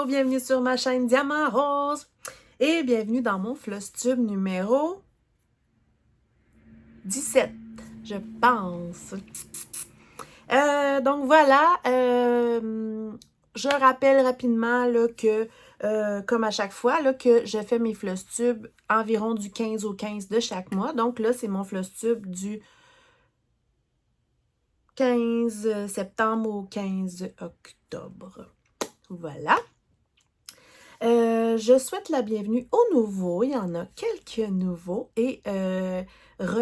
Allô, bienvenue sur ma chaîne Diamant Rose et bienvenue dans mon Flosstube numéro 17, je pense. Donc voilà, je rappelle rapidement là, que, comme à chaque fois, là, que je fais mes Flosstubes environ du 15 au 15 de chaque mois. Donc là, c'est mon Flosstube du 15 septembre au 15 octobre. Voilà. Je souhaite la bienvenue aux nouveaux. Il y en a quelques nouveaux et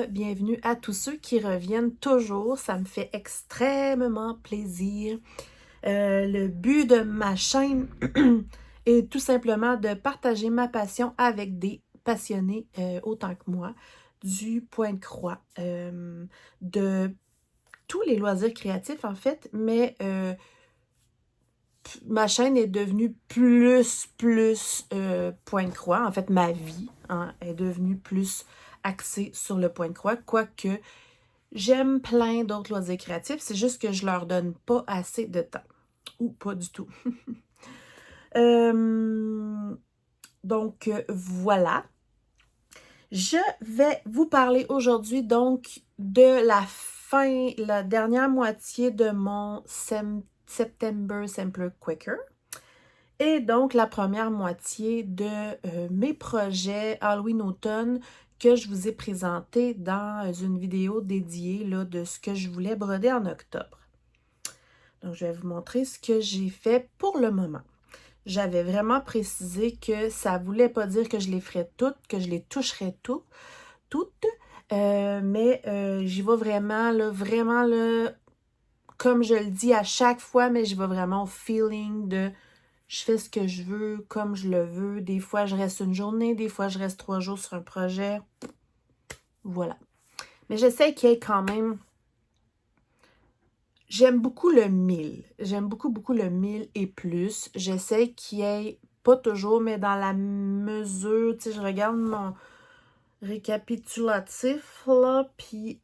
bienvenue à tous ceux qui reviennent toujours. Ça me fait extrêmement plaisir. Le but de ma chaîne est tout simplement de partager ma passion avec des passionnés autant que moi du point de croix, de tous les loisirs créatifs en fait, mais ma chaîne est devenue plus point de croix. En fait, ma vie est devenue plus axée sur le point de croix, quoique j'aime plein d'autres loisirs créatifs. C'est juste que je leur donne pas assez de temps. Ou pas du tout. Donc, voilà. Je vais vous parler aujourd'hui donc de la dernière moitié de mon September Simpler Quicker. Et donc, la première moitié de mes projets Halloween-automne que je vous ai présenté dans une vidéo dédiée là, de ce que je voulais broder en octobre. Donc, je vais vous montrer ce que j'ai fait pour le moment. J'avais vraiment précisé que ça ne voulait pas dire que je les ferais toutes, que je les toucherais toutes, mais j'y vais vraiment, là, comme je le dis à chaque fois, mais je vais vraiment au feeling de je fais ce que je veux, comme je le veux. Des fois, je reste une journée, des fois, je reste 3 jours sur un projet. Voilà. Mais j'essaie qu'il y ait quand même... J'aime beaucoup le 1000. J'aime beaucoup le 1000 et plus. J'essaie qu'il y ait, pas toujours, mais dans la mesure... Tu sais, je regarde mon récapitulatif, là, puis...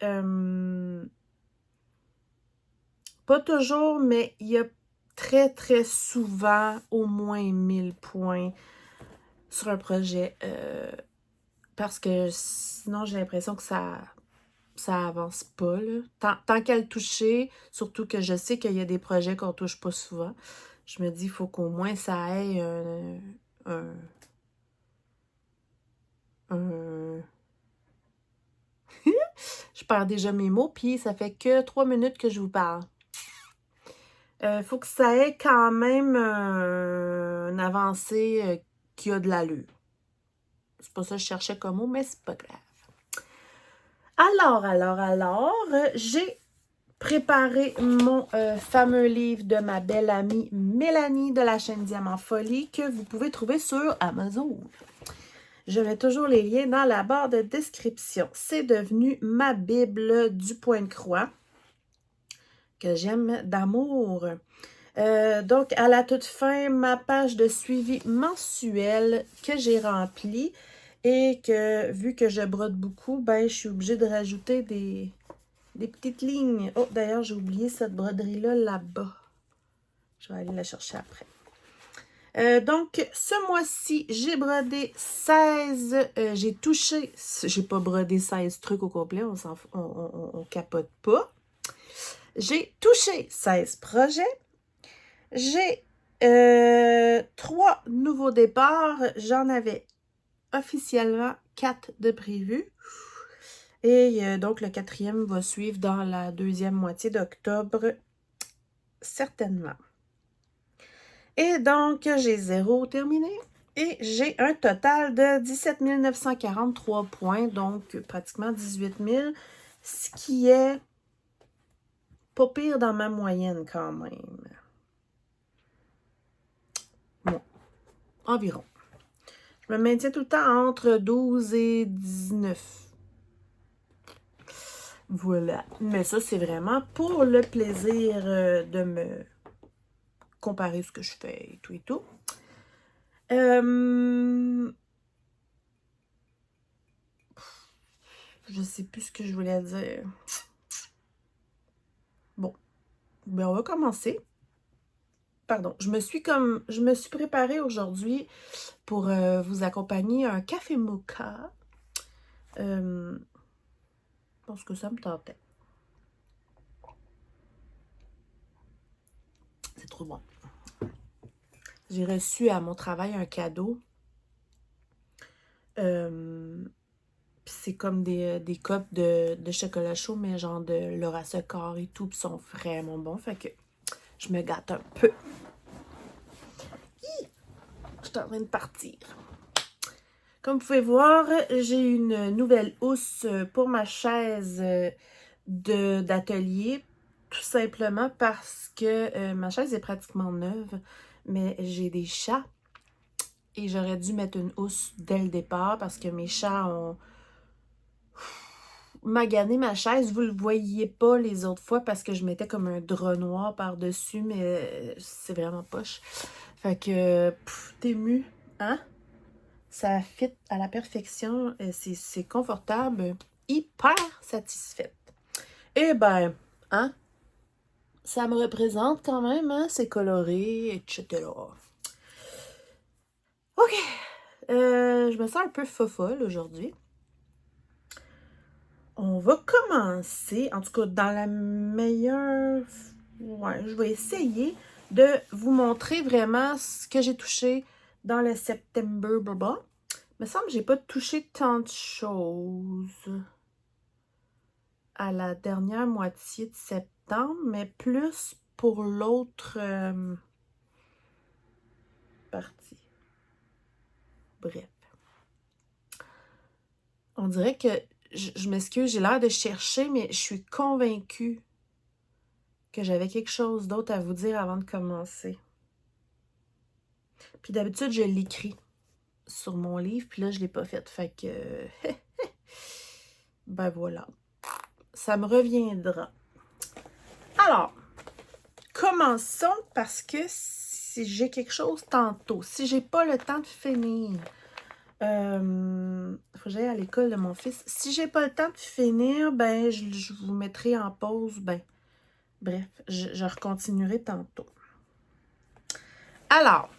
pas toujours, mais il y a très souvent au moins 1000 points sur un projet. Parce que sinon, j'ai l'impression que ça avance pas, là. Tant qu'à le toucher, surtout que je sais qu'il y a des projets qu'on touche pas souvent, je me dis, il faut qu'au moins ça ait un... Je perds déjà mes mots, puis ça fait que 3 minutes que je vous parle. Faut que ça ait quand même une avancée qui a de l'allure. C'est pas ça que je cherchais comme mot, mais c'est pas grave. Alors, j'ai préparé mon fameux livre de ma belle amie Mélanie de la chaîne Diamant Folie que vous pouvez trouver sur Amazon. Je mets toujours les liens dans la barre de description. C'est devenu ma Bible du point de croix que j'aime d'amour. Donc, à la toute fin, ma page de suivi mensuel que j'ai remplie et que, vu que je brode beaucoup, ben, je suis obligée de rajouter des petites lignes. Oh, d'ailleurs, j'ai oublié cette broderie-là là-bas. Je vais aller la chercher après. Donc, ce mois-ci, j'ai brodé 16... j'ai touché... J'ai pas brodé 16 trucs au complet, on capote pas. J'ai touché 16 projets. J'ai 3 nouveaux départs. J'en avais officiellement 4 de prévus. Et donc, le 4e va suivre dans la 2e moitié d'octobre, certainement. Et donc, j'ai 0 terminé. Et j'ai un total de 17 943 points, donc pratiquement 18 000, ce qui est pas pire dans ma moyenne quand même. Bon, environ. Je me maintiens tout le temps entre 12 et 19. Voilà. Mais ça, c'est vraiment pour le plaisir de me comparer ce que je fais et tout et tout. Je sais plus ce que je voulais dire. Bon. Ben, on va commencer. pardon, je me suis préparée aujourd'hui pour vous accompagner un café mocha. Parce que ça me tentait. C'est trop bon. J'ai reçu à mon travail un cadeau. C'est comme des copes de chocolat chaud, mais genre de Laura Secord et tout, puis sont vraiment bons. Fait que je me gâte un peu. Je suis en train de partir. Comme vous pouvez voir, j'ai une nouvelle housse pour ma chaise d'atelier. Tout simplement parce que ma chaise est pratiquement neuve, mais j'ai des chats. Et j'aurais dû mettre une housse dès le départ parce que mes chats ont magané ma chaise. Vous ne le voyiez pas les autres fois parce que je mettais comme un drap noir par-dessus, mais c'est vraiment poche. Fait que, t'es ému, hein? Ça fit à la perfection. C'est confortable. Hyper satisfaite. Et ben, hein? Ça me représente quand même, hein? C'est coloré, etc. OK. Je me sens un peu fofolle aujourd'hui. On va commencer, en tout cas dans la meilleure... Ouais, je vais essayer de vous montrer vraiment ce que j'ai touché dans le September Baba. Il me semble que j'ai pas touché tant de choses à la dernière moitié de septembre, mais plus pour l'autre partie. Bref. On dirait que, je m'excuse, j'ai l'air de chercher, mais je suis convaincue que j'avais quelque chose d'autre à vous dire avant de commencer. Puis d'habitude, je l'écris sur mon livre, puis là, je ne l'ai pas fait. Fait que, ben voilà. Ça me reviendra. Alors, commençons parce que si j'ai quelque chose tantôt, si j'ai pas le temps de finir, faut que j'aille à l'école de mon fils. Si j'ai pas le temps de finir, ben je vous mettrai en pause. Ben, bref, je recontinuerai tantôt. Alors,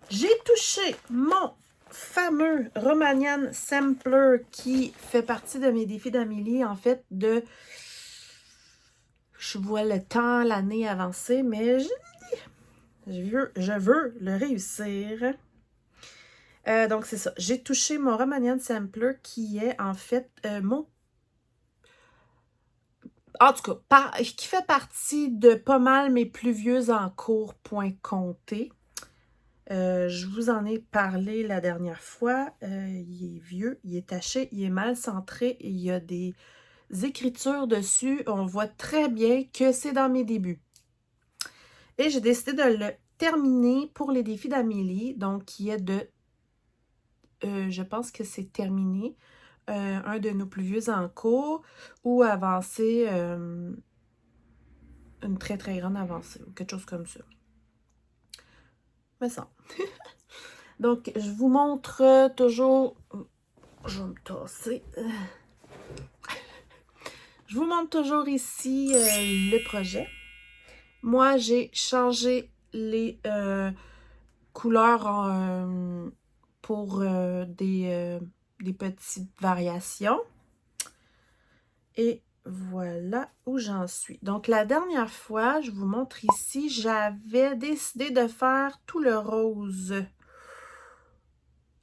j'ai touché mon fameux Romanian Sampler qui fait partie de mes défis d'Amélie, en fait, je vois le temps, l'année avancer, mais je veux le réussir. Donc, c'est ça. J'ai touché mon Romanian Sampler qui est, en fait, mon... En tout cas, qui fait partie de pas mal mes plus vieux en cours, point compté. Je vous en ai parlé la dernière fois. Il est vieux, il est taché, il est mal centré. Il y a des écritures dessus. On voit très bien que c'est dans mes débuts. Et j'ai décidé de le terminer pour les défis d'Amélie. Donc, qui est de... je pense que c'est terminé. Un de nos plus vieux en cours. Ou avancer... une très, très grande avancée. Ou quelque chose comme ça. Mais ça... Donc, je vous montre toujours... Je vais me tasser. Je vous montre toujours ici le projet. Moi, j'ai changé les couleurs pour des petites variations. Et voilà où j'en suis. Donc, la dernière fois, je vous montre ici, j'avais décidé de faire tout le rose.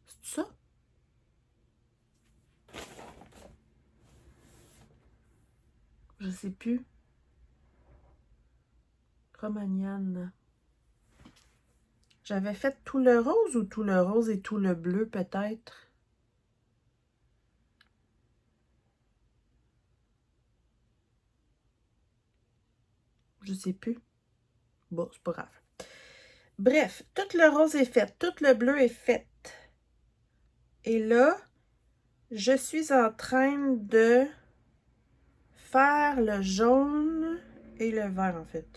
C'est ça? Je sais plus. Romaniane. J'avais fait tout le rose ou tout le rose et tout le bleu peut-être? Je sais plus. Bon, c'est pas grave. Bref, tout le rose est fait, tout le bleu est fait. Et là, je suis en train de faire le jaune et le vert, en fait.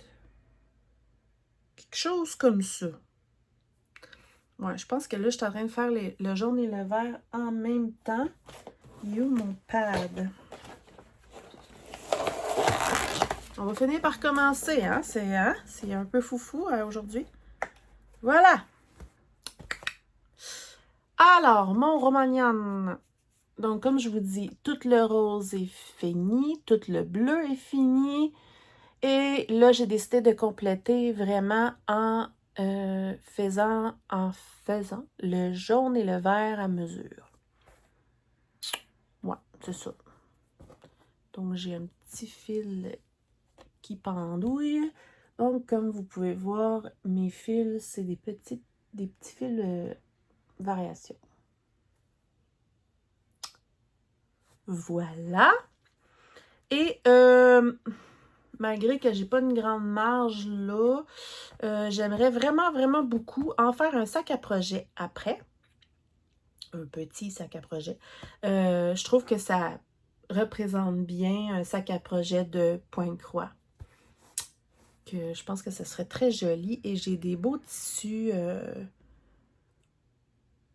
Quelque chose comme ça. Ouais, je pense que là, je suis en train de faire le jaune et le vert en même temps. Il est où mon pad? On va finir par commencer, hein? C'est un peu foufou aujourd'hui. Voilà! Alors, mon Romagnan. Donc, comme je vous dis, tout le rose est fini, tout le bleu est fini. Et là, j'ai décidé de compléter vraiment en faisant le jaune et le vert à mesure. Ouais, c'est ça. Donc, j'ai un petit fil qui pendouille. Donc, comme vous pouvez voir, mes fils, c'est des petits fils variation. Voilà. Et malgré que j'ai pas une grande marge là, j'aimerais vraiment, vraiment beaucoup en faire un sac à projet après. Un petit sac à projet. Je trouve que ça représente bien un sac à projet de pointe-croix. Que je pense que ça serait très joli. Et j'ai des beaux tissus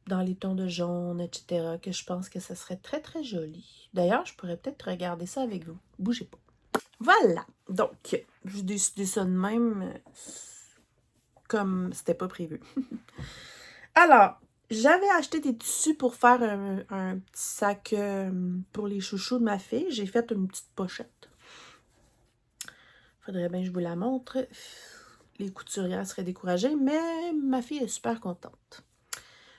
dans les tons de jaune, etc. que je pense que ça serait très, très joli. D'ailleurs, je pourrais peut-être regarder ça avec vous. Bougez pas. Voilà. Donc, j'ai décidé ça de même comme c'était pas prévu. Alors, j'avais acheté des tissus pour faire un petit sac pour les chouchous de ma fille. J'ai fait une petite pochette. Faudrait bien que je vous la montre. Les couturières seraient découragées, mais ma fille est super contente.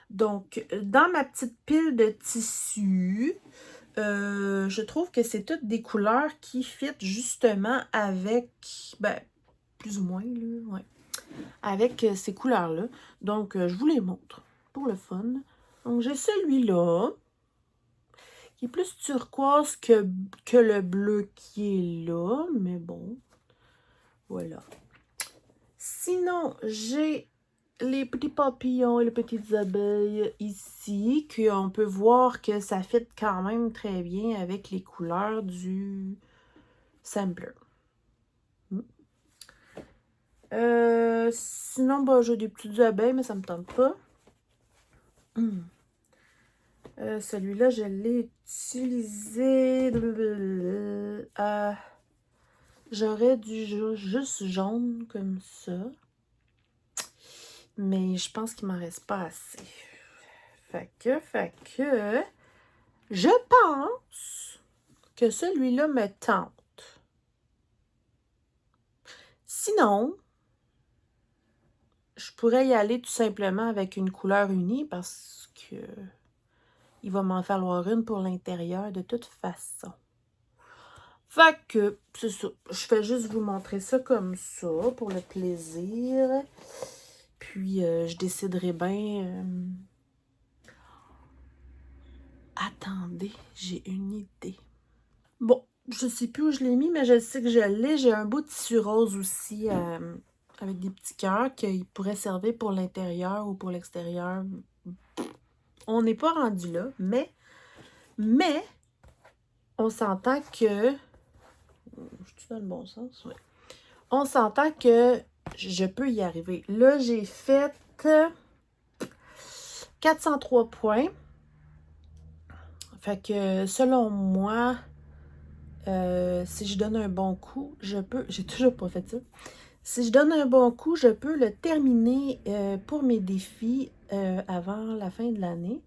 Donc, dans ma petite pile de tissus, je trouve que c'est toutes des couleurs qui fit justement avec, ben, plus ou moins, là, ouais, avec ces couleurs-là. Donc, je vous les montre pour le fun. Donc, j'ai celui-là, qui est plus turquoise que le bleu qui est là, mais bon, voilà. Sinon, j'ai les petits papillons et les petites abeilles ici, qu'on peut voir que ça fit quand même très bien avec les couleurs du sampler. Sinon, bah, j'ai des petites abeilles, mais ça me tente pas. Celui-là, je l'ai utilisé. J'aurais du juste jaune comme ça. Mais je pense qu'il m'en reste pas assez. Fait que, je pense que celui-là me tente. Sinon, je pourrais y aller tout simplement avec une couleur unie parce que il va m'en falloir une pour l'intérieur de toute façon. Fait que, c'est ça. Je fais juste vous montrer ça comme ça pour le plaisir. Puis, je déciderai bien... Attendez, j'ai une idée. Bon, je sais plus où je l'ai mis, mais je sais que je l'ai. J'ai un beau tissu rose aussi avec des petits cœurs qui pourraient servir pour l'intérieur ou pour l'extérieur. On n'est pas rendu là, mais on s'entend que... Je suis dans le bon sens? Oui. On s'entend que je peux y arriver. Là, j'ai fait 403 points. Fait que selon moi, si je donne un bon coup, je peux... J'ai toujours pas fait ça. Si je donne un bon coup, je peux le terminer pour mes défis avant la fin de l'année.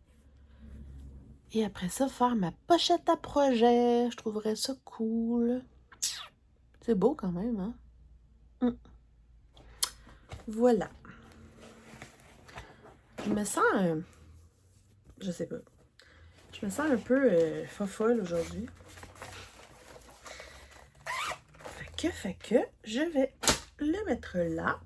Et après ça, faire ma pochette à projet. Je trouverais ça cool. C'est beau quand même, hein? Voilà. Je me sens... je sais pas. Je me sens un peu fofolle aujourd'hui. Fait que, je vais le mettre là.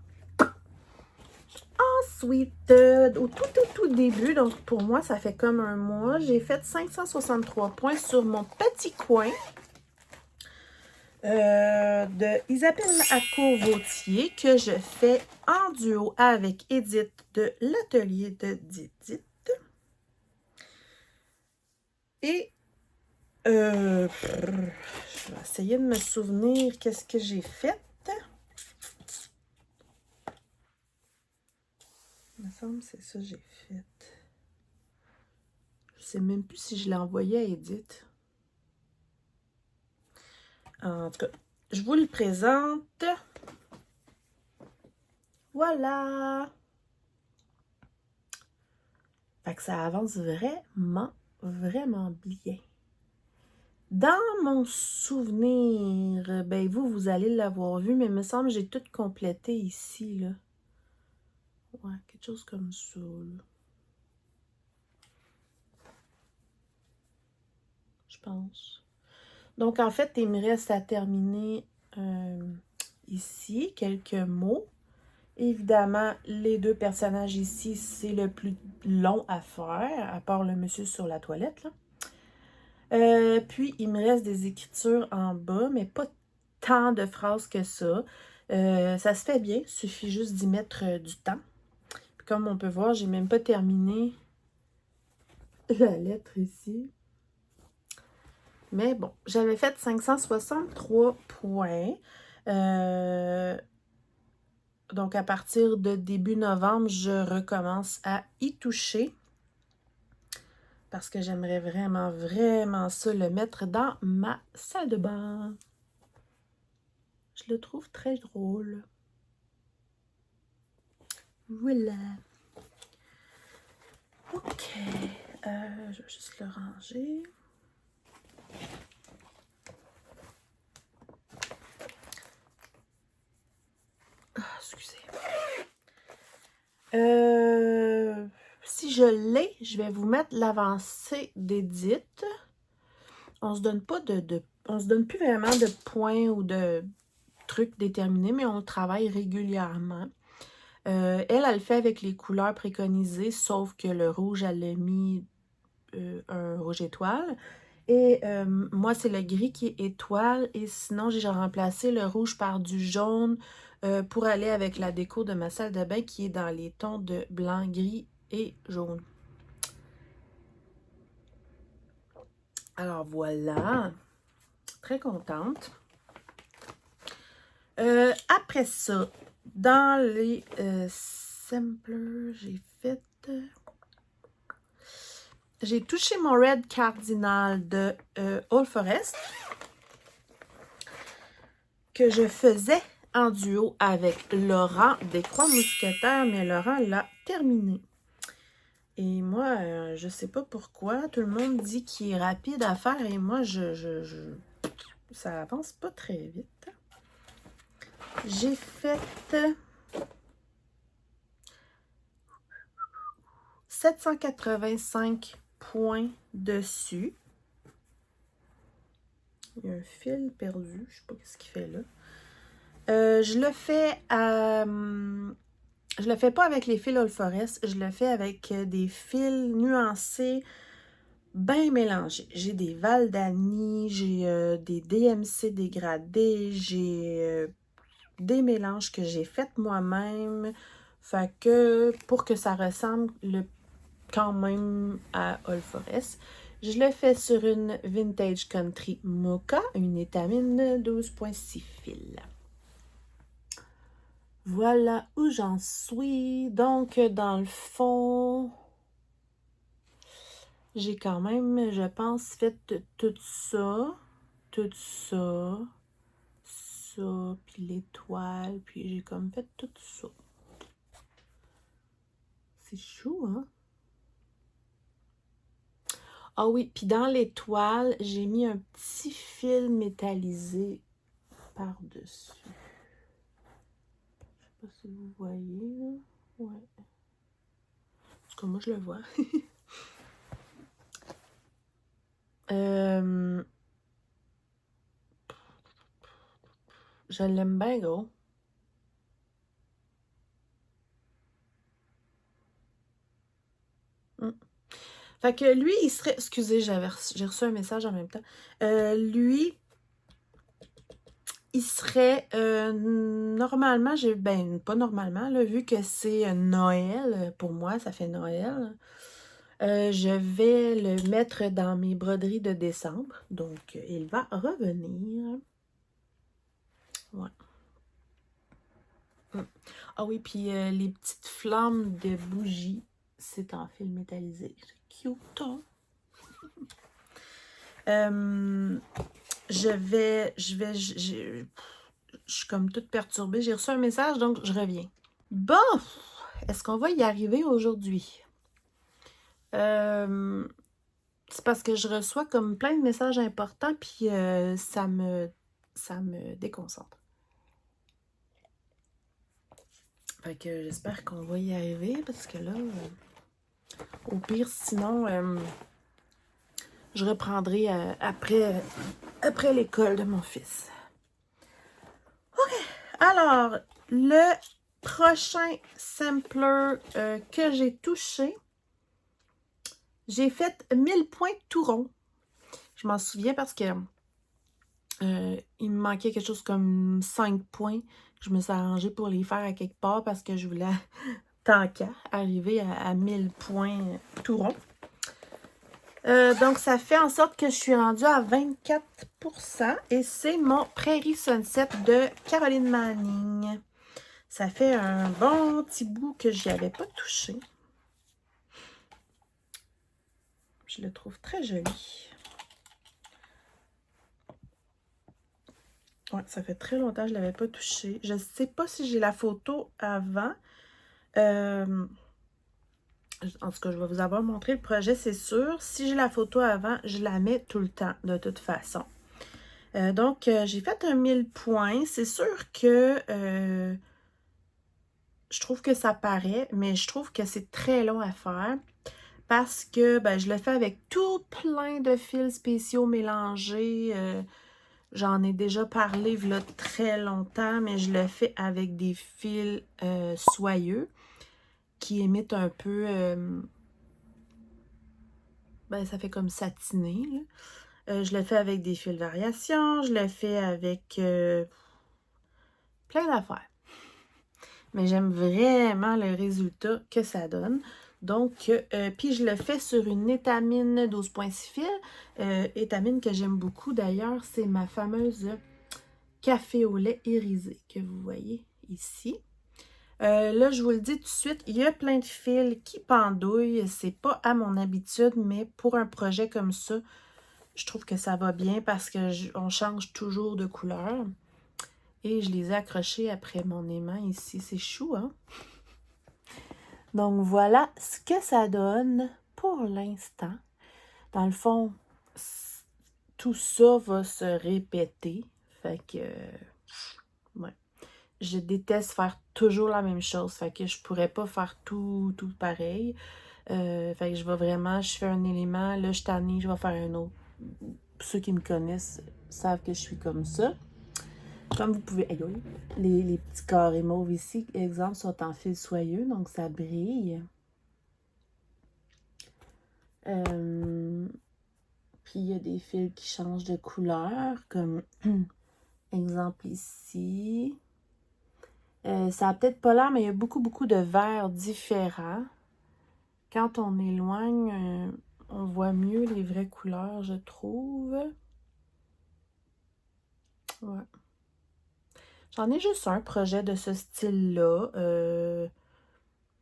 Ensuite, au tout début, donc pour moi, ça fait comme un mois, j'ai fait 563 points sur mon petit coin de Isabelle Accourt-Vautier que je fais en duo avec Edith de l'atelier de Didit. Et je vais essayer de me souvenir qu'est-ce que j'ai fait. Il me semble que c'est ça que j'ai fait. Je sais même plus si je l'ai envoyé à Edith. En tout cas, je vous le présente. Voilà! Fait que ça avance vraiment, vraiment bien. Dans mon souvenir, ben vous allez l'avoir vu, mais il me semble que j'ai tout complété ici, là. Ouais, quelque chose comme ça, là. Je pense. Donc, en fait, il me reste à terminer ici quelques mots. Évidemment, les deux personnages ici, c'est le plus long à faire, à part le monsieur sur la toilette, là. Puis, il me reste des écritures en bas, mais pas tant de phrases que ça. Ça se fait bien, il suffit juste d'y mettre du temps. Puis, comme on peut voir, j'ai même pas terminé la lettre ici. Mais bon, j'avais fait 563 points. Donc, à partir de début novembre, je recommence à y toucher. Parce que j'aimerais vraiment, vraiment ça, le mettre dans ma salle de bain. Je le trouve très drôle. Voilà. OK. Je vais juste le ranger. Ah, excusez. Si je l'ai, je vais vous mettre l'avancée d'Édith. On se donne pas on se donne plus vraiment de points ou de trucs déterminés, mais on le travaille régulièrement. Elle le fait avec les couleurs préconisées, sauf que le rouge, elle a mis un rouge étoile. Et moi, c'est le gris qui est étoile. Et sinon, j'ai remplacé le rouge par du jaune pour aller avec la déco de ma salle de bain qui est dans les tons de blanc, gris et jaune. Alors voilà, très contente. Après ça, dans les samplers, j'ai touché mon Red Cardinal de Old Forest que je faisais en duo avec Laurent des Croix Mousquetaires, mais Laurent l'a terminé. Et moi, je sais pas pourquoi, tout le monde dit qu'il est rapide à faire et moi, ça avance pas très vite. J'ai fait 785 points dessus. Il y a un fil perdu, je sais pas ce qu'il fait là. Je le fais je le fais pas avec les fils Old Forest, je le fais avec des fils nuancés bien mélangés. J'ai des Valdani, j'ai des DMC dégradés, j'ai des mélanges que j'ai faits moi-même. Fait que pour que ça ressemble quand même à Old Forest, je le fais sur une Vintage Country Mocha, une étamine 12.6 fils. Voilà où j'en suis. Donc, dans le fond, j'ai quand même, je pense, fait tout ça, ça, puis l'étoile, puis j'ai comme fait tout ça. C'est chou, hein? Ah oui, puis dans l'étoile, j'ai mis un petit fil métallisé par-dessus. Je sais pas si vous voyez, là. Ouais. En tout cas, moi, je le vois. Je l'aime bien, gros. Fait que lui, il serait... Excusez, j'ai reçu un message en même temps. Lui, il serait... normalement, ben, pas normalement, là, vu que c'est Noël, pour moi, ça fait Noël. Je vais le mettre dans mes broderies de décembre. Donc, il va revenir. Ouais. Ah oui, puis les petites flammes de bougies, c'est en fil métallisé. C'est cute, hein? je suis comme toute perturbée. J'ai reçu un message, donc je reviens. Bon, est-ce qu'on va y arriver aujourd'hui? C'est parce que je reçois comme plein de messages importants, puis ça me déconcentre. Fait que j'espère qu'on va y arriver, parce que là, au pire, sinon, je reprendrai après l'école de mon fils. OK. Alors, le prochain sampler que j'ai touché, j'ai fait 1000 points tout rond. Je m'en souviens parce que il me manquait quelque chose comme 5 points. Je me suis arrangée pour les faire à quelque part parce que je voulais, tant qu'à, arriver à 1000 points tout rond. Donc, ça fait en sorte que je suis rendue à 24% et c'est mon Prairie Sunset de Caroline Manning. Ça fait un bon petit bout que j'y avais pas touché. Je le trouve très joli. Ouais, ça fait très longtemps que je ne l'avais pas touché. Je ne sais pas si j'ai la photo avant. En tout cas, je vais vous avoir montré le projet, c'est sûr. Si j'ai la photo avant, je la mets tout le temps, de toute façon. Donc, j'ai fait un 1000 points. C'est sûr que je trouve que ça paraît, mais je trouve que c'est très long à faire parce que ben, je le fais avec tout plein de fils spéciaux mélangés. J'en ai déjà parlé il y a très longtemps, mais je le fais avec des fils soyeux qui imitent un peu... ben, ça fait comme satiné, là. Je le fais avec des fils variations, je le fais avec plein d'affaires. Mais j'aime vraiment le résultat que ça donne. Donc, puis je le fais sur une étamine 12.6 fils. Étamine que j'aime beaucoup d'ailleurs, c'est ma fameuse café au lait irisé que vous voyez ici. Là, je vous le dis tout de suite, il y a plein de fils qui pendouillent. C'est pas à mon habitude, mais pour un projet comme ça, je trouve que ça va bien parce qu'on change toujours de couleur. Et je les ai accrochés après mon aimant ici. C'est chou, hein? Donc, voilà ce que ça donne pour l'instant. Dans le fond, tout ça va se répéter. Fait que, ouais. Je déteste faire toujours la même chose. Fait que je pourrais pas faire tout pareil. Fait que je vais vraiment, je fais un élément, là, je t'ennuie, je vais faire un autre. Ceux qui me connaissent savent que je suis comme ça. Comme vous pouvez... Aïe, les petits carrés mauves ici, exemple, sont en fil soyeux, donc ça brille. Puis il y a des fils qui changent de couleur, comme exemple ici. Ça a peut-être pas l'air, mais il y a beaucoup de verts différents. Quand on éloigne, on voit mieux les vraies couleurs, je trouve. Ouais. J'en ai juste un projet de ce style-là.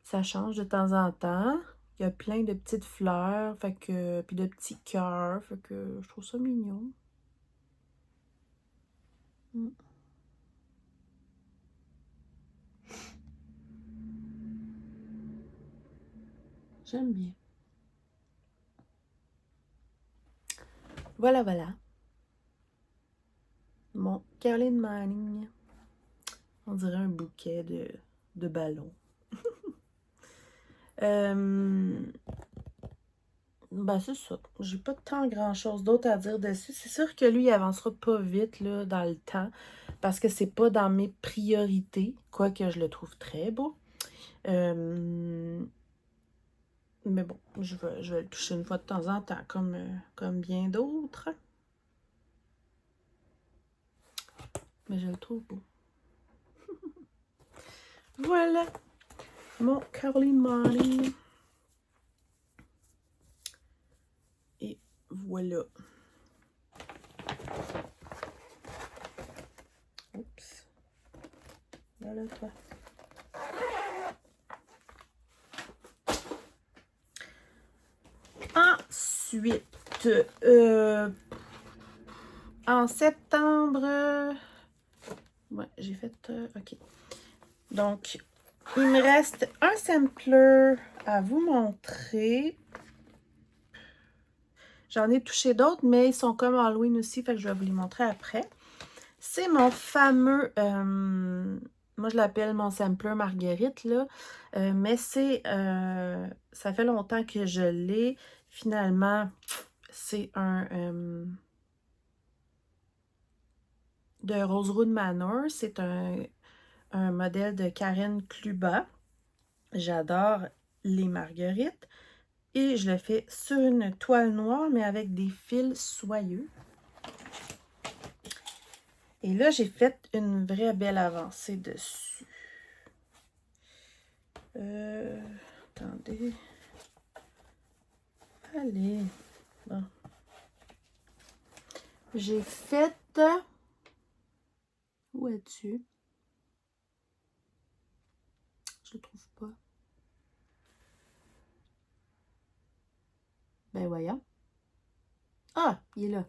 Ça change de temps en temps. Il y a plein de petites fleurs, fait que, puis de petits cœurs, fait que je trouve ça mignon. Mm. J'aime bien. Voilà, voilà. Mon Caroline Manning. On dirait un bouquet de ballons. Ben, c'est ça. J'ai pas tant grand-chose d'autre à dire dessus. C'est sûr que lui, il avancera pas vite là, dans le temps parce que c'est pas dans mes priorités, quoique je le trouve très beau. Mais bon, je vais le toucher une fois de temps en temps, comme bien d'autres. Mais je le trouve beau. Voilà, mon Caroline Manning. Et voilà. Oups. Voilà, toi. Ensuite, En septembre, ouais, j'ai fait, ok. Donc, il me reste un sampler à vous montrer. J'en ai touché d'autres, mais ils sont comme Halloween aussi, fait que je vais vous les montrer après. C'est mon fameux, moi je l'appelle mon sampler Marguerite, là, mais c'est, ça fait longtemps que je l'ai. Finalement, c'est un de Rosewood Manor, c'est un modèle de Karen Kluba. J'adore les marguerites. Et je le fais sur une toile noire, mais avec des fils soyeux. Et là, j'ai fait une vraie belle avancée dessus. Attendez. Allez. Bon. J'ai fait... Où es-tu? Je le trouve pas. Ben voyons. Ah, il est là.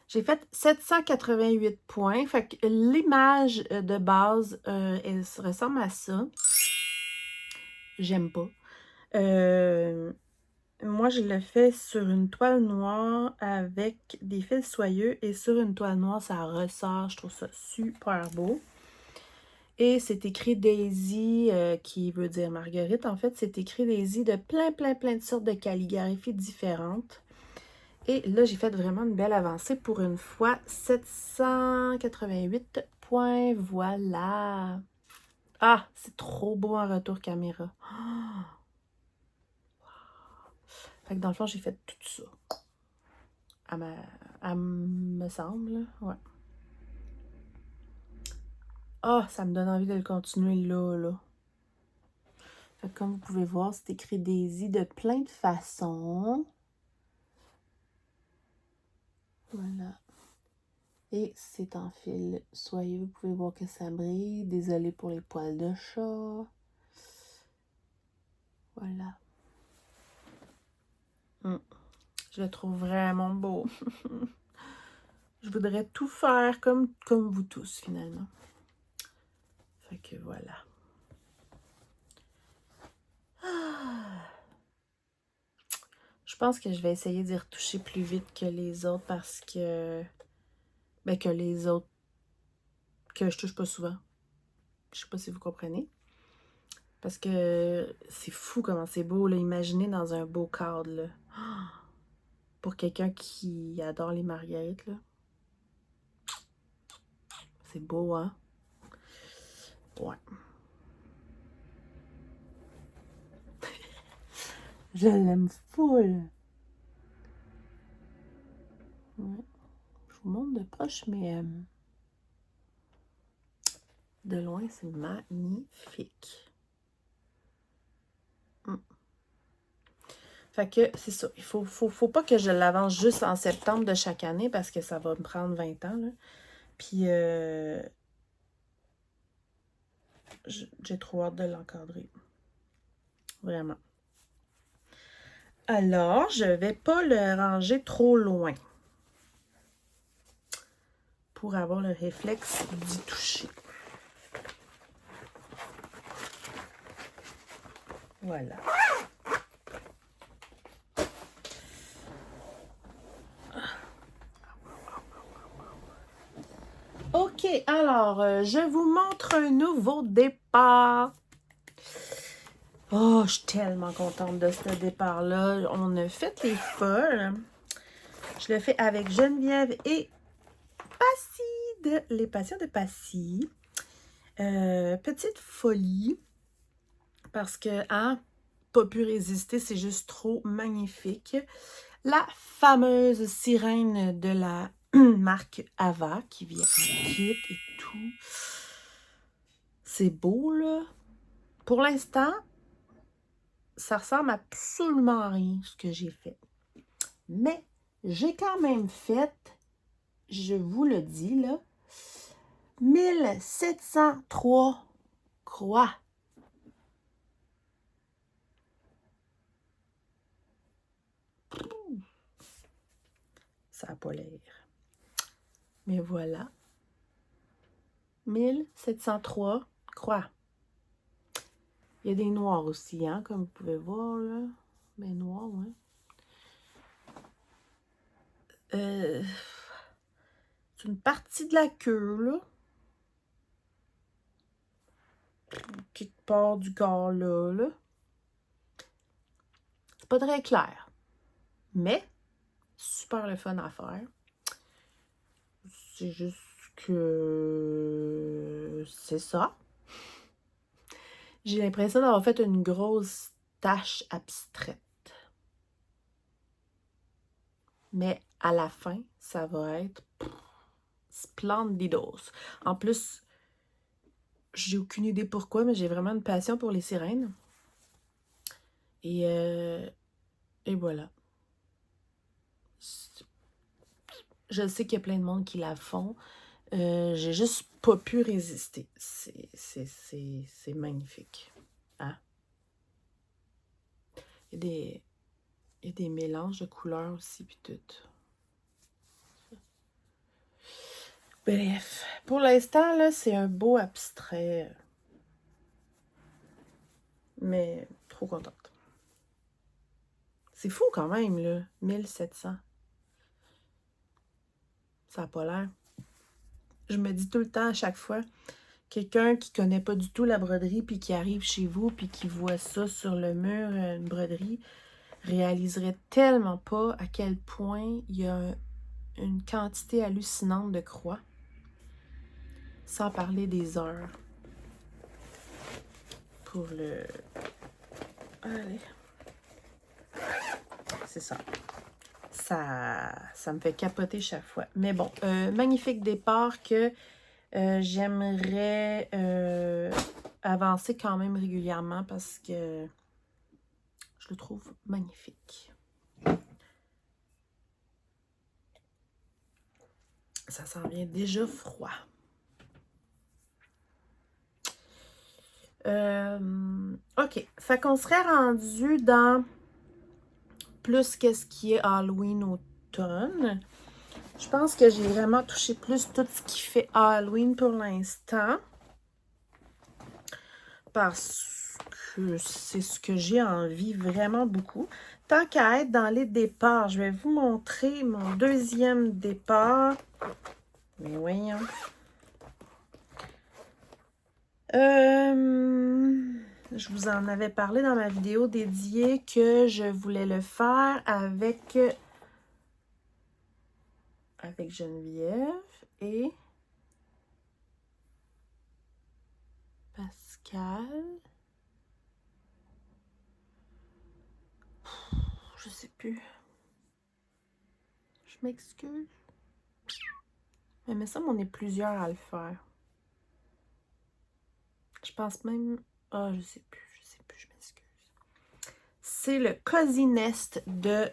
J'ai fait 788 points. Fait que l'image de base, elle ressemble à ça. J'aime pas. Moi, je le fais sur une toile noire avec des fils soyeux. Et sur une toile noire, ça ressort. Je trouve ça super beau. Et c'est écrit Daisy, qui veut dire Marguerite. En fait, c'est écrit Daisy de plein de sortes de calligraphies différentes. Et là, j'ai fait vraiment une belle avancée pour une fois. 788 points, voilà. Ah, c'est trop beau en retour caméra. Fait que dans le fond, j'ai fait tout ça. Me semble, ouais. Ah, ça me donne envie de le continuer là. Fait que comme vous pouvez voir, c'est écrit Daisy de plein de façons. Voilà. Et c'est en fil soyeux. Vous pouvez voir que ça brille. Désolée pour les poils de chat. Voilà. Je le trouve vraiment beau. Je voudrais tout faire comme vous tous, finalement. Fait que voilà. Je pense que je vais essayer d'y retoucher plus vite que les autres parce que... Ben, que les autres que je touche pas souvent. Je sais pas si vous comprenez. Parce que c'est fou comment c'est beau, là. Imaginez dans un beau cadre, là. Pour quelqu'un qui adore les marguerites, là. C'est beau, hein? Ouais. Je l'aime full. Ouais. Je vous montre de proche, mais de loin, c'est magnifique. Fait que c'est ça. Il faut pas que je l'avance juste en septembre de chaque année parce que ça va me prendre 20 ans, là. Puis, j'ai trop hâte de l'encadrer. Vraiment. Alors, je vais pas le ranger trop loin pour avoir le réflexe d'y toucher. Voilà. OK, alors, je vous montre un nouveau départ. Oh, je suis tellement contente de ce départ-là. On a fait les folles. Je le fais avec Geneviève et Passy, les patients de Passy. Petite folie. Parce que, hein, pas pu résister, c'est juste trop magnifique. La fameuse sirène de la marque Ava qui vient en kit et tout. C'est beau, là. Pour l'instant, ça ressemble absolument à rien, ce que j'ai fait. Mais j'ai quand même fait, je vous le dis, là, 1703 croix. Ça n'a pas l'air. Mais voilà. 1703 croix. Il y a des noirs aussi, hein, comme vous pouvez voir, là. Mais noirs, ouais. C'est une partie de la queue, là. Quelque part du corps, là. C'est pas très clair. Mais, super le fun à faire. C'est juste que... c'est ça. J'ai l'impression d'avoir fait une grosse tache abstraite. Mais à la fin, ça va être splendidos. En plus, j'ai aucune idée pourquoi, mais j'ai vraiment une passion pour les sirènes. Et voilà. Je sais qu'il y a plein de monde qui la font. J'ai juste pas pu résister. C'est magnifique. Hein? Il y a des mélanges de couleurs aussi, puis tout. Bref, pour l'instant, là, c'est un beau abstrait. Mais trop contente. C'est fou quand même, là. 1700. Ça n'a pas l'air. Je me dis tout le temps, à chaque fois, quelqu'un qui connaît pas du tout la broderie, puis qui arrive chez vous, puis qui voit ça sur le mur, une broderie, réaliserait tellement pas à quel point il y a une quantité hallucinante de croix. Sans parler des heures. Pour le... Allez. C'est ça. Ça me fait capoter chaque fois. Mais bon, magnifique départ que j'aimerais avancer quand même régulièrement parce que je le trouve magnifique. Ça s'en vient déjà froid. OK. Fait qu'on serait rendu dans plus qu'est-ce qui est Halloween automne. Je pense que j'ai vraiment touché plus tout ce qui fait Halloween pour l'instant. Parce que c'est ce que j'ai envie vraiment beaucoup. Tant qu'à être dans les départs, je vais vous montrer mon deuxième départ. Mais voyons. Je vous en avais parlé dans ma vidéo dédiée que je voulais le faire avec Geneviève et Pascal. Je sais plus. Je m'excuse. Mais ça, on est plusieurs à le faire. Je pense même... Ah, je sais plus, je m'excuse. C'est le Cozy Nest de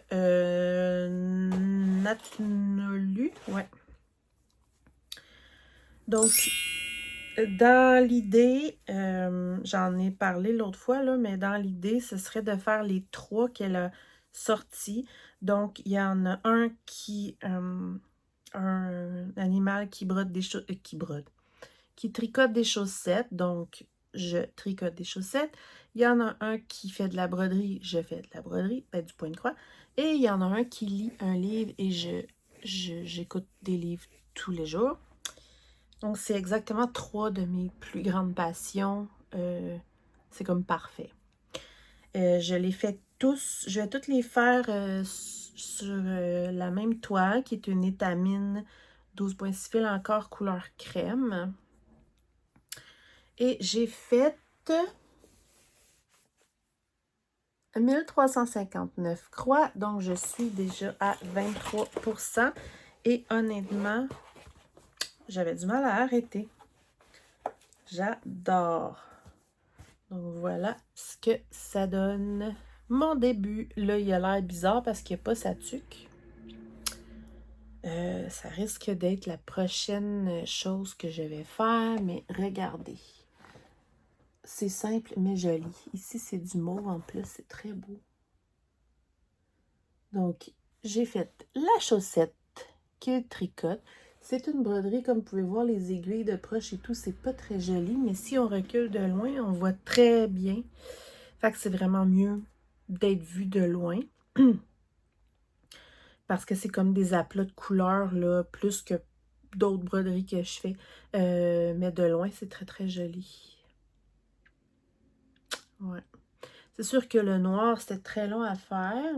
Natnolu. Ouais. Donc, dans l'idée, j'en ai parlé l'autre fois, là, mais dans l'idée, ce serait de faire les 3 qu'elle a sortis. Donc, il y en a un qui... un animal qui brode des choses... qui tricote des chaussettes. Donc, je tricote des chaussettes. Il y en a un qui fait de la broderie. Je fais de la broderie, du point de croix. Et il y en a un qui lit un livre et j'écoute des livres tous les jours. Donc, c'est exactement 3 de mes plus grandes passions. C'est comme parfait. Je les fais tous. Je vais toutes les faire sur la même toile, qui est une étamine 12.6 fils encore couleur crème. Et j'ai fait 1359 croix, donc je suis déjà à 23%. Et honnêtement, j'avais du mal à arrêter. J'adore. Donc voilà ce que ça donne. Mon début, là, il a l'air bizarre parce qu'il n'y a pas sa tuque. Ça risque d'être la prochaine chose que je vais faire, mais regardez. C'est simple, mais joli. Ici, c'est du mauve en plus. C'est très beau. Donc, j'ai fait la chaussette qu'il tricote. C'est une broderie, comme vous pouvez voir, les aiguilles de proche et tout, c'est pas très joli, mais si on recule de loin, on voit très bien. Fait que c'est vraiment mieux d'être vu de loin. Parce que c'est comme des aplats de couleurs, là, plus que d'autres broderies que je fais. Mais de loin, c'est très, très joli. Ouais. C'est sûr que le noir, c'était très long à faire.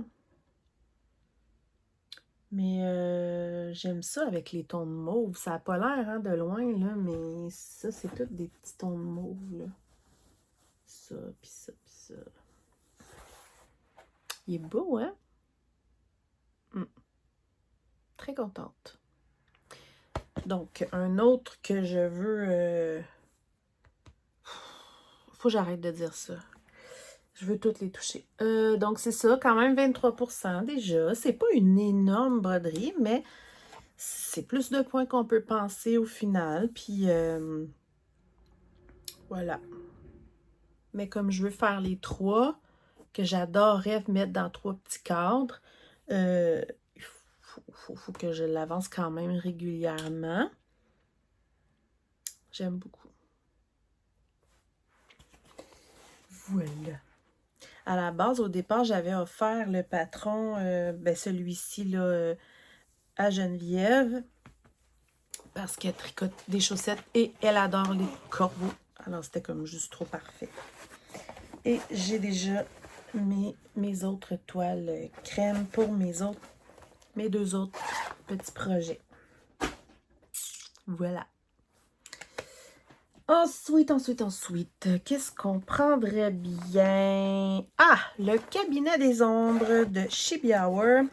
Mais j'aime ça avec les tons de mauve. Ça n'a pas l'air hein, de loin, là, mais ça, c'est tous des petits tons de mauve, là. Ça, puis ça, puis ça. Il est beau, hein? Très contente. Donc, un autre que je veux... Faut que j'arrête de dire ça. Je veux toutes les toucher. Donc, c'est ça, quand même 23% déjà. C'est pas une énorme broderie, mais c'est plus de points qu'on peut penser au final. Puis, voilà. Mais comme je veux faire les 3, que j'adorerais mettre dans 3 petits cadres, il faut que je l'avance quand même régulièrement. J'aime beaucoup. Voilà. À la base, au départ, j'avais offert le patron, celui-ci, là, à Geneviève, parce qu'elle tricote des chaussettes et elle adore les corbeaux. Alors, c'était comme juste trop parfait. Et j'ai déjà mes autres toiles crème pour mes 2 autres petits projets. Voilà. Ensuite, qu'est-ce qu'on prendrait bien? Ah, le cabinet des ombres de Chibi Hour.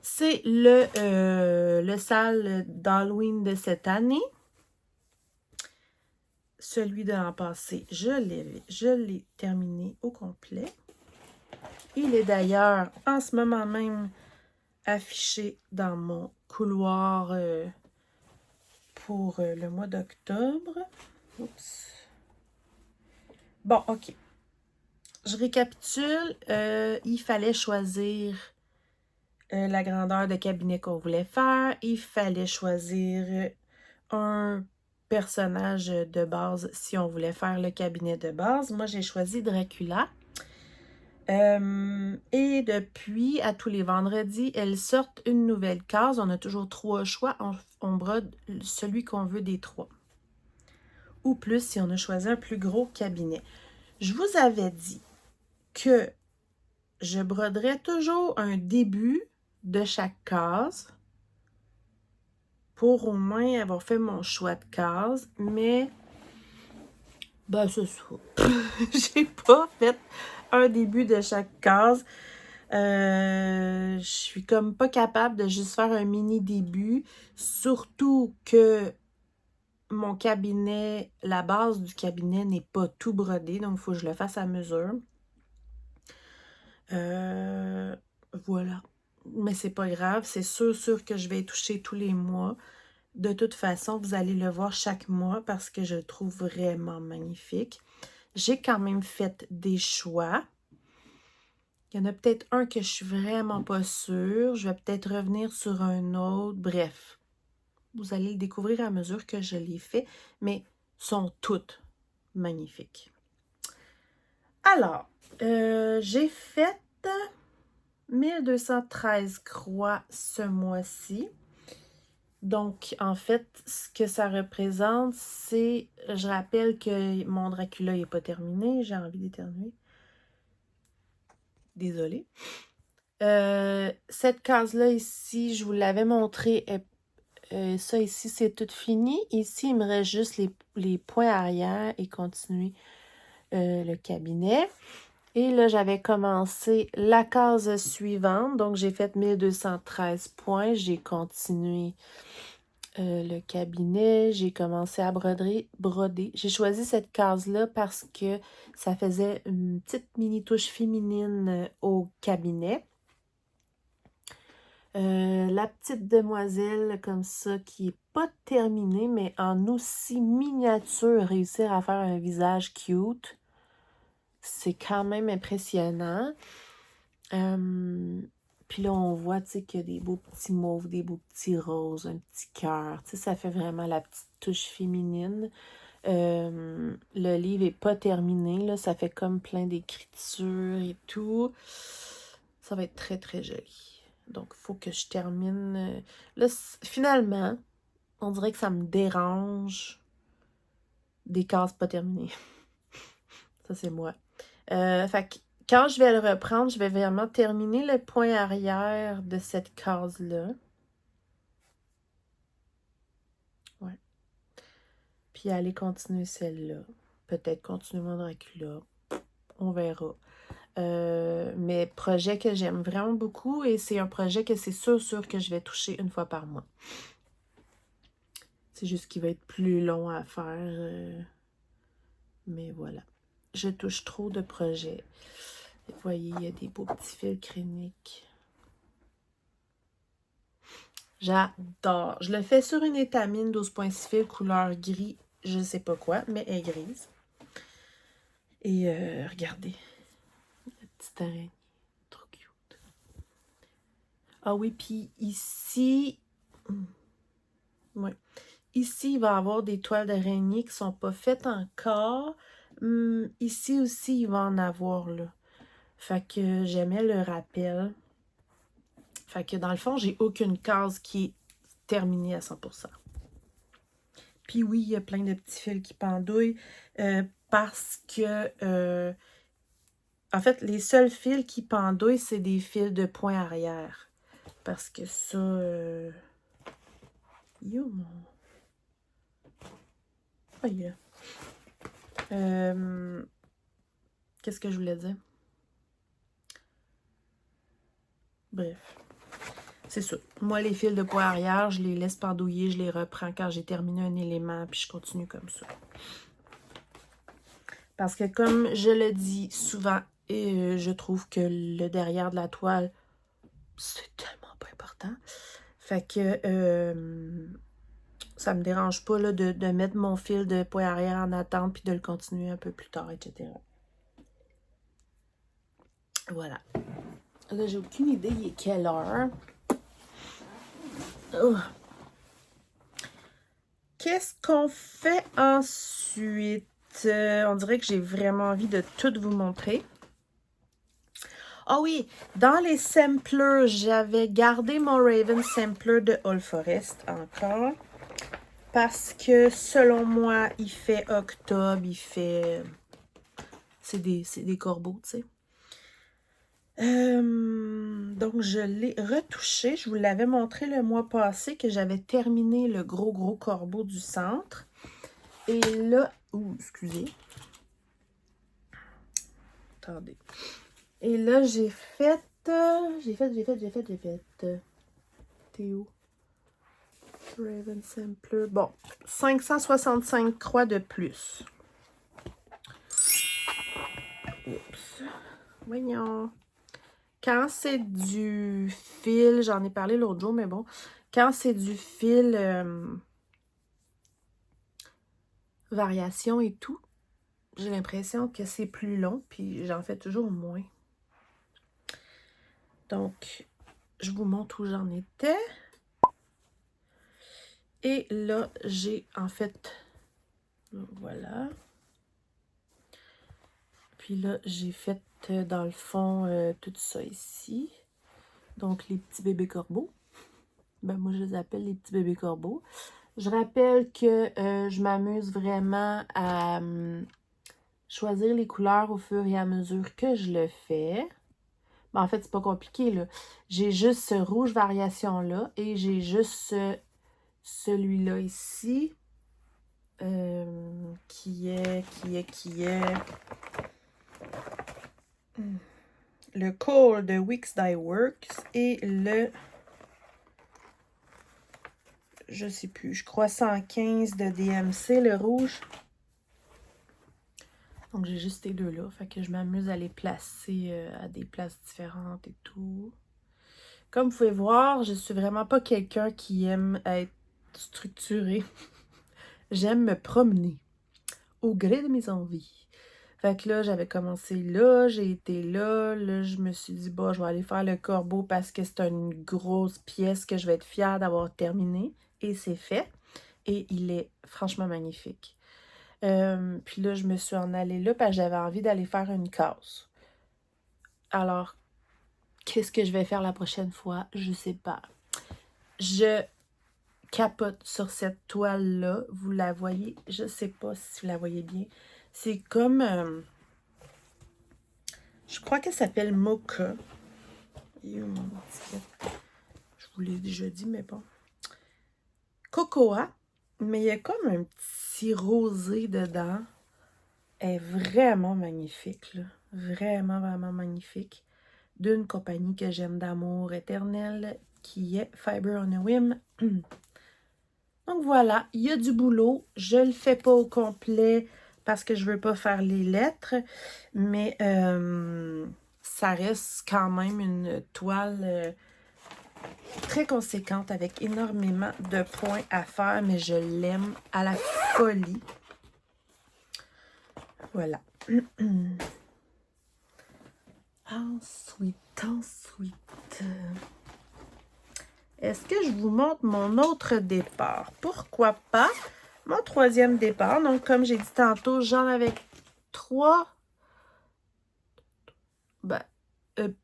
C'est le sale d'Halloween de cette année. Celui de l'an passé, je l'ai terminé au complet. Il est d'ailleurs en ce moment même affiché dans mon couloir pour le mois d'octobre. Oups. Bon, ok. Je récapitule. Il fallait choisir la grandeur de cabinet qu'on voulait faire. Il fallait choisir un personnage de base si on voulait faire le cabinet de base. Moi, j'ai choisi Dracula. Et depuis, à tous les vendredis, elles sortent une nouvelle case. On a toujours 3 choix. On brode celui qu'on veut des 3. Ou plus si on a choisi un plus gros cabinet. Je vous avais dit que je broderais toujours un début de chaque case pour au moins avoir fait mon choix de case. Mais, ben c'est ça. J'ai pas fait un début de chaque case. Je suis comme pas capable de juste faire un mini début, surtout que mon cabinet, la base du cabinet n'est pas tout brodé, donc il faut que je le fasse à mesure. Voilà. Mais c'est pas grave, c'est sûr que je vais y toucher tous les mois. De toute façon, vous allez le voir chaque mois parce que je le trouve vraiment magnifique. J'ai quand même fait des choix. Il y en a peut-être un que je suis vraiment pas sûre. Je vais peut-être revenir sur un autre. Bref, vous allez le découvrir à mesure que je l'ai fait, mais sont toutes magnifiques. Alors, j'ai fait 1213 croix ce mois-ci. Donc, en fait, ce que ça représente, c'est... Je rappelle que mon Dracula n'est pas terminé. J'ai envie d'éternuer. Désolée. Cette case-là ici, je vous l'avais montré. Ça ici, c'est tout fini. Ici, il me reste juste les points arrière et continuer le cabinet. Et là, j'avais commencé la case suivante. Donc, j'ai fait 1213 points. J'ai continué le cabinet. J'ai commencé à broder. J'ai choisi cette case-là parce que ça faisait une petite mini touche féminine au cabinet. La petite demoiselle comme ça qui n'est pas terminée, mais en aussi miniature, réussir à faire un visage cute, c'est quand même impressionnant. Puis là, on voit, tu sais, qu'il y a des beaux petits mauves, des beaux petits roses, un petit cœur. Tu sais, ça fait vraiment la petite touche féminine. Le livre n'est pas terminé, là. Ça fait comme plein d'écritures et tout. Ça va être très, très joli. Donc, il faut que je termine. Là, finalement, on dirait que ça me dérange des cases pas terminées. Ça, c'est moi. Fait que quand je vais le reprendre, je vais vraiment terminer le point arrière de cette case-là. Ouais. Puis aller continuer celle-là. Peut-être continuer mon Dracula. On verra. Mais projet que j'aime vraiment beaucoup et c'est un projet que c'est sûr que je vais toucher une fois par mois. C'est juste qu'il va être plus long à faire. Mais voilà. Je touche trop de projets. Vous voyez, il y a des beaux petits fils créniques. J'adore. Je le fais sur une étamine 12.6 fils, couleur gris, je ne sais pas quoi, mais elle est grise. Et regardez, la petite araignée, trop cute. Ah oui, puis ici, ouais. Ici, il va y avoir des toiles d'araignée qui ne sont pas faites encore. Ici aussi, il va en avoir, là. Fait que j'aimais le rappel. Fait que dans le fond, j'ai aucune case qui est terminée à 100%. Puis oui, il y a plein de petits fils qui pendouillent parce que, en fait, les seuls fils qui pendouillent, c'est des fils de point arrière. Parce que ça... Yo, mon... Ah, il est là. Qu'est-ce que je voulais dire? Bref. C'est ça. Moi, les fils de point arrière, je les laisse pendouiller, je les reprends quand j'ai terminé un élément, puis je continue comme ça. Parce que comme je le dis souvent, je trouve que le derrière de la toile, c'est tellement pas important. Fait que ça me dérange pas là, de mettre mon fil de point arrière en attente puis de le continuer un peu plus tard, etc. Voilà. Là, j'ai aucune idée il est quelle heure. Oh. Qu'est-ce qu'on fait ensuite? On dirait que j'ai vraiment envie de tout vous montrer. Ah oui, dans les samplers, j'avais gardé mon Raven Sampler de All Forest encore. Parce que selon moi, il fait octobre, il fait... C'est des corbeaux, tu sais. Donc, je l'ai retouché. Je vous l'avais montré le mois passé que j'avais terminé le gros corbeau du centre. Et là... Ouh, excusez. Attendez. Et là, j'ai fait... Théo. Raven Sampler. Bon, 565 croix de plus. Oups. Voyons. Quand c'est du fil, j'en ai parlé l'autre jour, mais bon, quand c'est du fil variation et tout, j'ai l'impression que c'est plus long, puis j'en fais toujours moins. Donc, je vous montre où j'en étais. Et là, j'ai en fait, voilà. Puis là, j'ai fait dans le fond tout ça ici. Donc, les petits bébés corbeaux. Ben, moi, je les appelle les petits bébés corbeaux. Je rappelle que je m'amuse vraiment à choisir les couleurs au fur et à mesure que je le fais. Ben, en fait, c'est pas compliqué, là. J'ai juste ce rouge variation-là et j'ai juste celui-là ici qui est le Coal de Wix Dye Works et le, je sais plus, je crois 115 de DMC, le rouge. Donc, j'ai juste ces deux-là. Fait que je m'amuse à les placer à des places différentes et tout. Comme vous pouvez voir, je suis vraiment pas quelqu'un qui aime être structuré. J'aime me promener au gré de mes envies. Fait que là, j'avais commencé là, j'ai été là. Là, je me suis dit, bah, je vais aller faire le corbeau parce que c'est une grosse pièce que je vais être fière d'avoir terminée. Et c'est fait. Et il est franchement magnifique. Puis là, je me suis en allée là parce que j'avais envie d'aller faire une case. Alors, qu'est-ce que je vais faire la prochaine fois? Je sais pas. Je capote sur cette toile-là. Vous la voyez? Je sais pas si vous la voyez bien. C'est comme... je crois qu'elle s'appelle Mocha. Je vous l'ai déjà dit, mais bon. Cocoa. Mais il y a comme un petit rosé dedans. Elle est vraiment magnifique, là. Vraiment, vraiment magnifique. D'une compagnie que j'aime d'amour éternel, qui est Fiber on a Whim. Donc voilà, il y a du boulot. Je le fais pas au complet parce que je veux pas faire les lettres, mais ça reste quand même une toile très conséquente avec énormément de points à faire, mais je l'aime à la folie. Voilà. Ensuite. Est-ce que je vous montre mon autre départ? Pourquoi pas? Mon troisième départ. Donc, comme j'ai dit tantôt, j'en avais 3.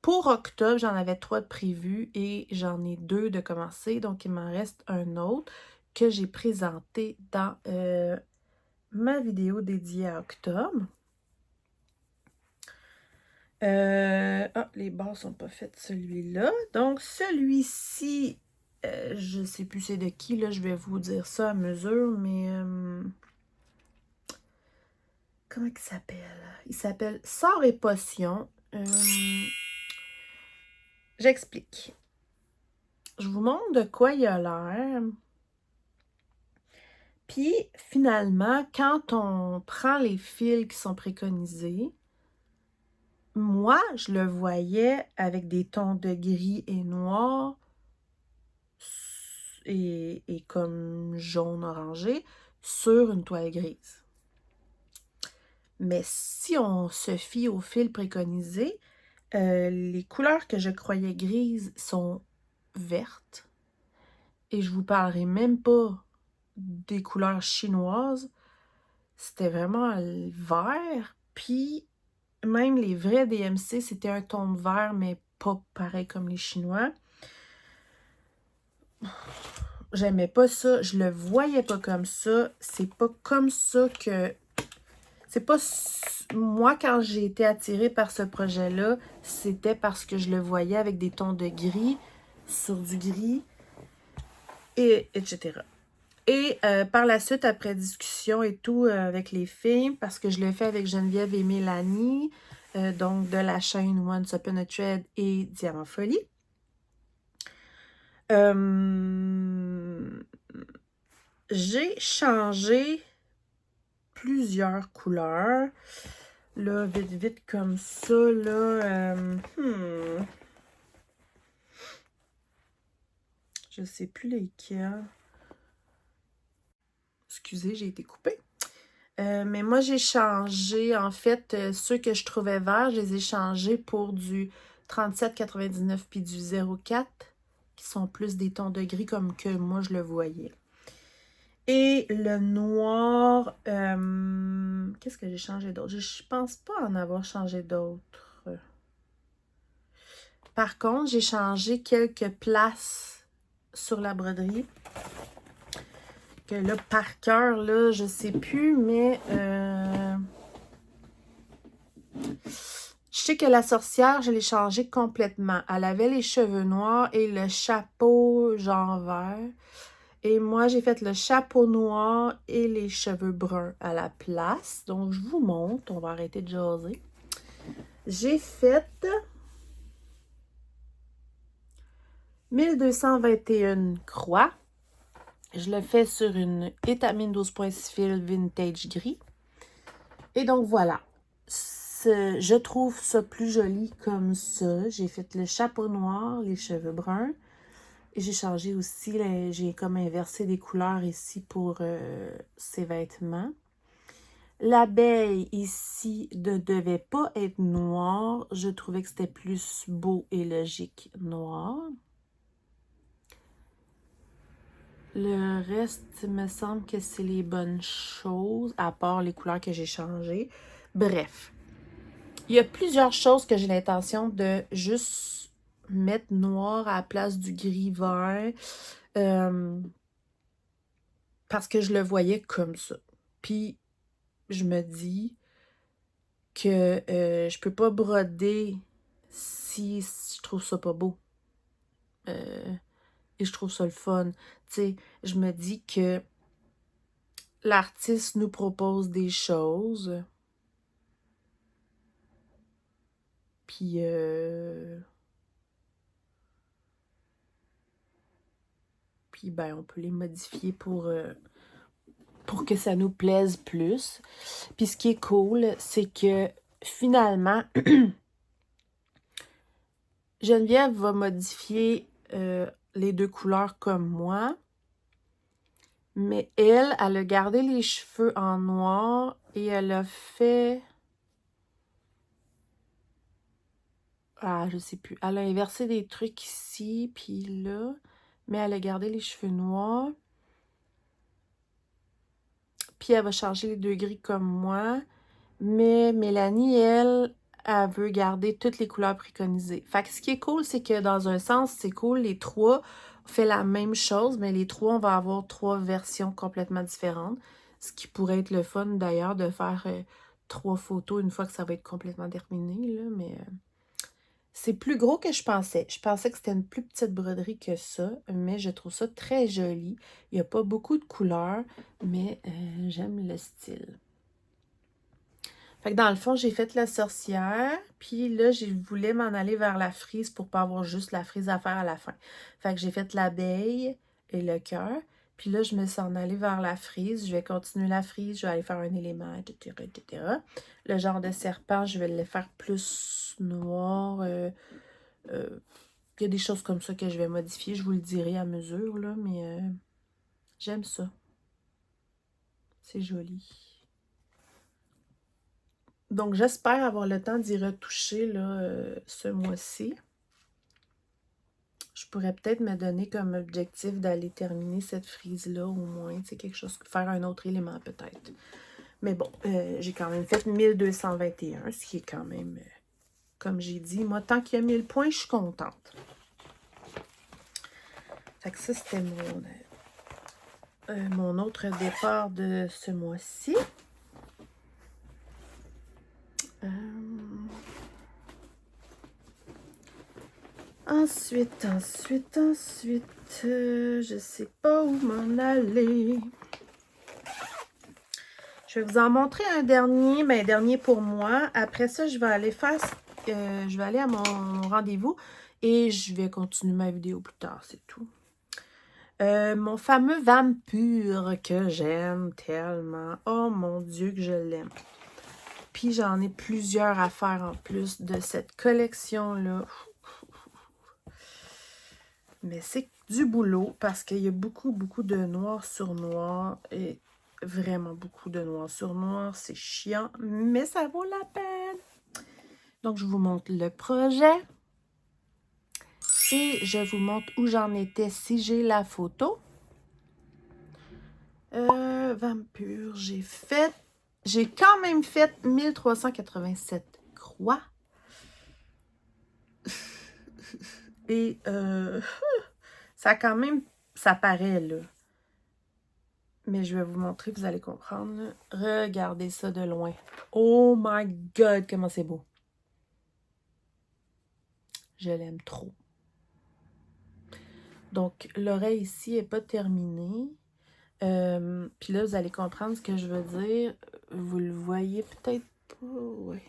Pour octobre, j'en avais 3 de prévus et j'en ai 2 de commencer. Donc, il m'en reste un autre que j'ai présenté dans ma vidéo dédiée à octobre. Les barres sont pas faites, celui-là. Donc, celui-ci, je sais plus c'est de qui, là, je vais vous dire ça à mesure, mais... comment il s'appelle? Il s'appelle Sort et Potion. J'explique. Je vous montre de quoi il a l'air. Puis, finalement, quand on prend les fils qui sont préconisés, moi, je le voyais avec des tons de gris et noir et comme jaune orangé sur une toile grise. Mais si on se fie au fil préconisé, les couleurs que je croyais grises sont vertes. Et je vous parlerai même pas des couleurs chinoises. C'était vraiment vert. Puis, même les vrais DMC, c'était un ton de vert, mais pas pareil comme les Chinois. J'aimais pas ça. Je le voyais pas comme ça. C'est pas comme ça que... C'est pas... Moi, quand j'ai été attirée par ce projet-là, c'était parce que je le voyais avec des tons de gris sur du gris, et etc. Et par la suite, après discussion et tout avec les filles, parce que je l'ai fait avec Geneviève et Mélanie, donc de la chaîne Once Upon a Thread et Diamant Folie. J'ai changé plusieurs couleurs. Là, vite, vite comme ça, là. Je sais plus lesquels. Excusez, j'ai été coupée. Mais moi, j'ai changé, en fait, ceux que je trouvais verts, je les ai changés pour du 37,99 puis du 0,4, qui sont plus des tons de gris comme que moi, je le voyais. Et le noir, qu'est-ce que j'ai changé d'autre? Je pense pas en avoir changé d'autres. Par contre, j'ai changé quelques places sur la broderie. Que là, par cœur, là, je sais plus, mais... je sais que la sorcière, je l'ai changée complètement. Elle avait les cheveux noirs et le chapeau genre vert. Et moi, j'ai fait le chapeau noir et les cheveux bruns à la place. Donc, je vous montre. On va arrêter de jaser. J'ai fait 1221 croix. Je le fais sur une étamine 12.6 fil vintage gris. Et donc, voilà. Je trouve ça plus joli comme ça. J'ai fait le chapeau noir, les cheveux bruns. Et j'ai changé aussi, j'ai comme inversé des couleurs ici pour ces vêtements. L'abeille ici ne devait pas être noire. Je trouvais que c'était plus beau et logique noir. Le reste, il me semble que c'est les bonnes choses, à part les couleurs que j'ai changées. Bref, il y a plusieurs choses que j'ai l'intention de juste mettre noir à la place du gris vert. Parce que je le voyais comme ça. Puis, je me dis que je peux pas broder si je trouve ça pas beau. Et je trouve ça le fun. Tu sais, je me dis que l'artiste nous propose des choses. Puis, ben, on peut les modifier pour que ça nous plaise plus. Puis, ce qui est cool, c'est que finalement, Geneviève va modifier les deux couleurs comme moi. Mais elle a gardé les cheveux en noir et elle a fait... Ah, je sais plus. Elle a inversé des trucs ici, puis là. Mais elle a gardé les cheveux noirs. Puis elle va changer les deux gris comme moi. Mais Mélanie, elle veut garder toutes les couleurs préconisées. Fait que ce qui est cool, c'est que dans un sens, c'est cool. Les trois fait la même chose, mais les trois, on va avoir trois versions complètement différentes. Ce qui pourrait être le fun, d'ailleurs, de faire 3 photos une fois que ça va être complètement terminé, là, mais... c'est plus gros que je pensais. Je pensais que c'était une plus petite broderie que ça, mais je trouve ça très joli. Il n'y a pas beaucoup de couleurs, mais j'aime le style. Fait que dans le fond, j'ai fait la sorcière, puis là, je voulais m'en aller vers la frise pour pas avoir juste la frise à faire à la fin. Fait que j'ai fait l'abeille et le cœur, puis là, je me suis en allée vers la frise. Je vais continuer la frise, je vais aller faire un élément, etc., etc. Le genre de serpent, je vais le faire plus noir. Il y a des choses comme ça que je vais modifier, je vous le dirai à mesure, là, mais j'aime ça. C'est joli. Donc, j'espère avoir le temps d'y retoucher là, ce mois-ci. Je pourrais peut-être me donner comme objectif d'aller terminer cette frise-là au moins. C'est quelque chose, faire un autre élément peut-être. Mais bon, j'ai quand même fait 1221, ce qui est quand même, comme j'ai dit, moi, tant qu'il y a 1000 points, je suis contente. Fait que ça, c'était mon autre départ de ce mois-ci. Ensuite, je sais pas où m'en aller. Je vais vous en montrer un dernier, mais dernier pour moi. Après ça, je vais aller je vais aller à mon rendez-vous et je vais continuer ma vidéo plus tard, c'est tout. Mon fameux Vampure que j'aime tellement. Oh mon Dieu que je l'aime. Puis j'en ai plusieurs à faire en plus de cette collection-là. Mais c'est du boulot parce qu'il y a beaucoup, beaucoup de noir sur noir et vraiment beaucoup de noir sur noir. C'est chiant, mais ça vaut la peine. Donc, je vous montre le projet et je vous montre où j'en étais si j'ai la photo. Vampure, j'ai quand même fait 1387 croix. Et ça quand même, ça paraît là. Mais je vais vous montrer, vous allez comprendre. Là. Regardez ça de loin. Oh my God, comment c'est beau. Je l'aime trop. Donc, l'oreille ici n'est pas terminée. Puis là, vous allez comprendre ce que je veux dire. Vous le voyez peut-être pas. Ouais.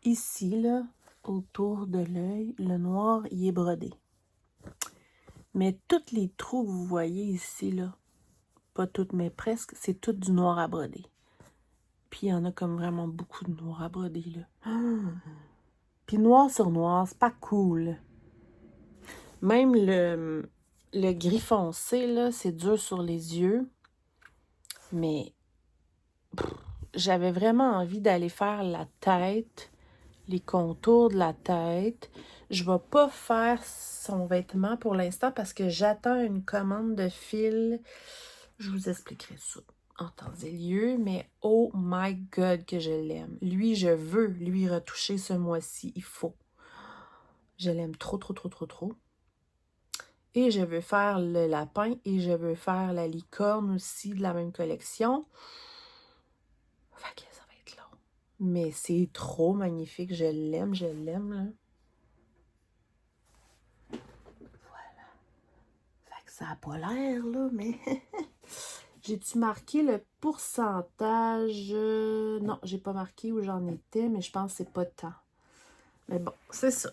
Ici, là, autour de l'œil, le noir, il est brodé. Mais tous les trous que vous voyez ici, là, pas toutes, mais presque, c'est tout du noir à broder. Puis il y en a comme vraiment beaucoup de noir à broder, là. Puis noir sur noir, c'est pas cool. Même le gris foncé, là, c'est dur sur les yeux. Mais j'avais vraiment envie d'aller faire la tête, les contours de la tête. Je ne vais pas faire son vêtement pour l'instant parce que j'attends une commande de fil. Je vous expliquerai ça en temps et lieu, mais oh my God que je l'aime. Lui, je veux lui retoucher ce mois-ci. Il faut. Je l'aime trop, trop, trop, trop, trop. Et je veux faire le lapin et je veux faire la licorne aussi de la même collection. Fait que ça va être long. Mais c'est trop magnifique. Je l'aime, là. Voilà. Fait que ça n'a pas l'air, là, mais... J'ai-tu marqué le pourcentage? Non, j'ai pas marqué où j'en étais, mais je pense que c'est pas tant. Mais bon, c'est ça.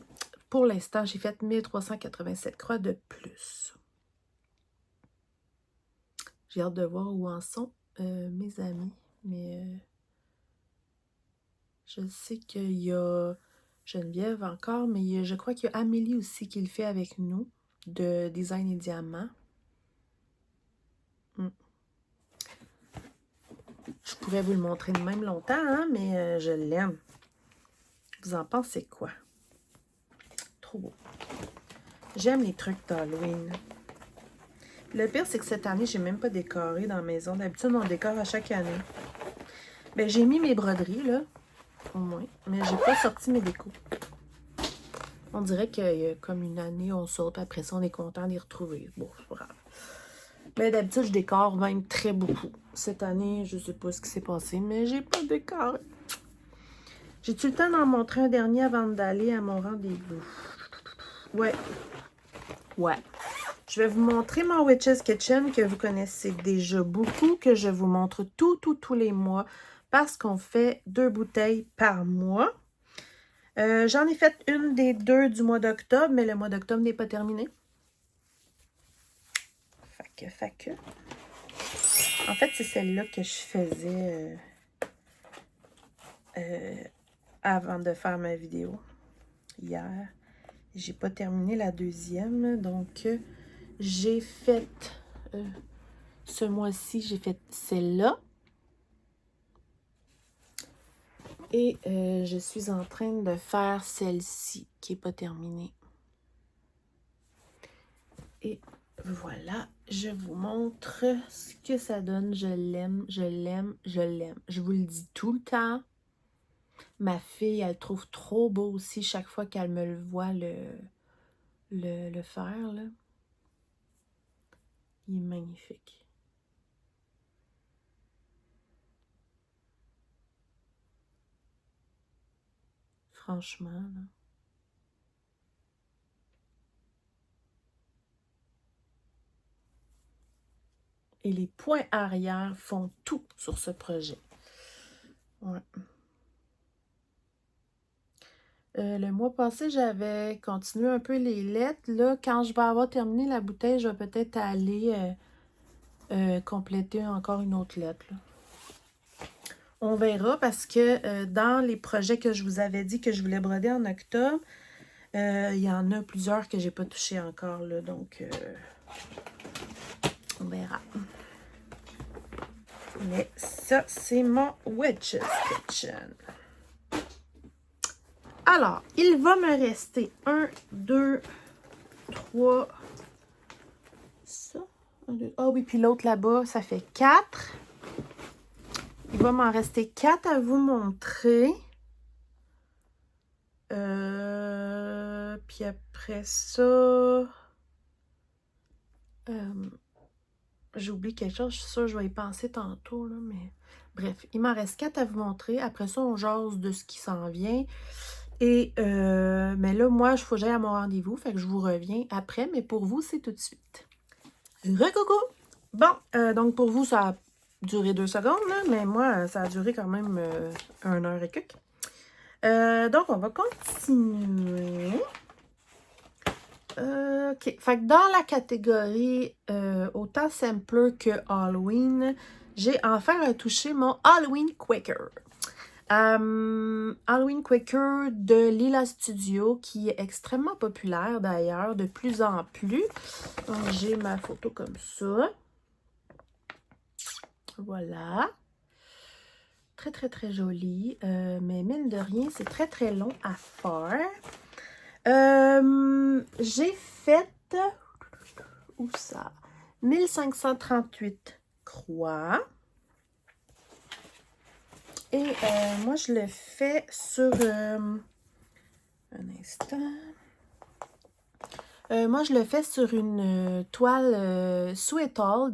Pour l'instant, j'ai fait 1387 croix de plus. J'ai hâte de voir où en sont mes amis. Mais je sais qu'il y a Geneviève encore, mais je crois qu'il y a Amélie aussi qui le fait avec nous, de Design et Diamant. Je pourrais vous le montrer de même longtemps, hein, mais je l'aime. Vous en pensez quoi? Trop beau. J'aime les trucs d'Halloween. Le pire, c'est que cette année, j'ai même pas décoré dans la maison. D'habitude, on décore à chaque année. Ben, j'ai mis mes broderies, là, au moins, mais j'ai pas sorti mes décos. On dirait qu'il y a comme une année, on saute, après ça, on est content de les retrouver. Bon, c'est pas grave. Mais d'habitude, je décore même très beaucoup. Cette année, je sais pas ce qui s'est passé, mais j'ai pas décoré. J'ai-tu le temps d'en montrer un dernier avant d'aller à mon rendez-vous? Ouais. Ouais. Je vais vous montrer mon Witch's Kitchen que vous connaissez déjà beaucoup, que je vous montre tous les mois parce qu'on fait 2 bouteilles par mois. J'en ai fait une des 2 du mois d'octobre, mais le mois d'octobre n'est pas terminé. Fait que. En fait, c'est celle-là que je faisais avant de faire ma vidéo hier. J'ai pas terminé la deuxième, donc j'ai fait ce mois-ci, j'ai fait celle-là. Et je suis en train de faire celle-ci qui n'est pas terminée. Et voilà, je vous montre ce que ça donne. Je l'aime, je l'aime, je l'aime. Je vous le dis tout le temps. Ma fille, elle trouve trop beau aussi chaque fois qu'elle me le voit le faire, là. Il est magnifique. Franchement, là. Et les points arrière font tout sur ce projet. Ouais. Le mois passé, j'avais continué un peu les lettres. Là, quand je vais avoir terminé la bouteille, je vais peut-être aller compléter encore une autre lettre, là. On verra parce que dans les projets que je vous avais dit que je voulais broder en octobre, il y en a plusieurs que j'ai pas touché encore, là, donc on verra. Mais ça, c'est mon Witch's Kitchen. Alors, il va me rester 1, 2, 3, ça. Ah oui, puis l'autre là-bas, ça fait 4. Il va m'en rester 4 à vous montrer. Puis après ça... J'oublie quelque chose, je suis sûre que je vais y penser tantôt, là, mais... Bref, il m'en reste 4 à vous montrer. Après ça, on jase de ce qui s'en vient. Et, mais là, moi, il faut que j'aille à mon rendez-vous, fait que je vous reviens après, mais pour vous, c'est tout de suite. Re-coucou! Bon, donc pour vous, ça a duré 2 secondes, là, mais moi, ça a duré quand même 1 heure et quelques. Donc, on va continuer. OK. Fait que dans la catégorie autant Sampler que Halloween, j'ai enfin retouché mon Halloween Quaker. Halloween Quaker de Lila Studio, qui est extrêmement populaire d'ailleurs, de plus en plus. Donc, j'ai ma photo comme ça. Voilà. Très, très, très joli. Mais mine de rien, c'est très, très long à faire. J'ai fait... Où ça? 1538 croix. Et moi, je le fais sur... un instant. Moi, je le fais sur une toile Sweetall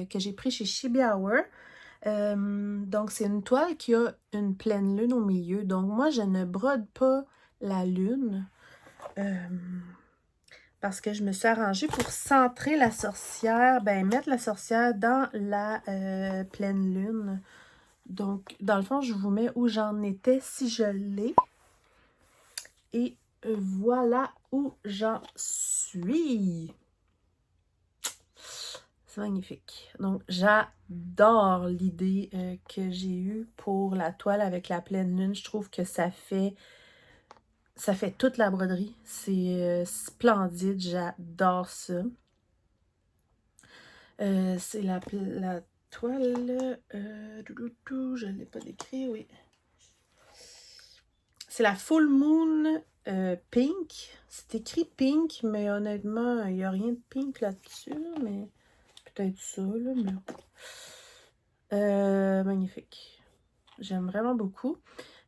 que j'ai pris chez Chibi Hour. Donc, c'est une toile qui a une pleine lune au milieu. Donc, moi, je ne brode pas la lune. Parce que je me suis arrangée pour centrer la sorcière, ben mettre la sorcière dans la pleine lune. Donc, dans le fond, je vous mets où j'en étais si je l'ai. Et voilà où j'en suis. C'est magnifique. Donc, j'adore l'idée que j'ai eue pour la toile avec la pleine lune. Je trouve que ça fait toute la broderie. C'est splendide. J'adore ça. C'est la toile... je ne l'ai pas décrit, oui. C'est la Full Moon Pink. C'est écrit Pink, mais honnêtement, il n'y a rien de pink là-dessus. Mais peut-être ça, là. Mais... magnifique. J'aime vraiment beaucoup.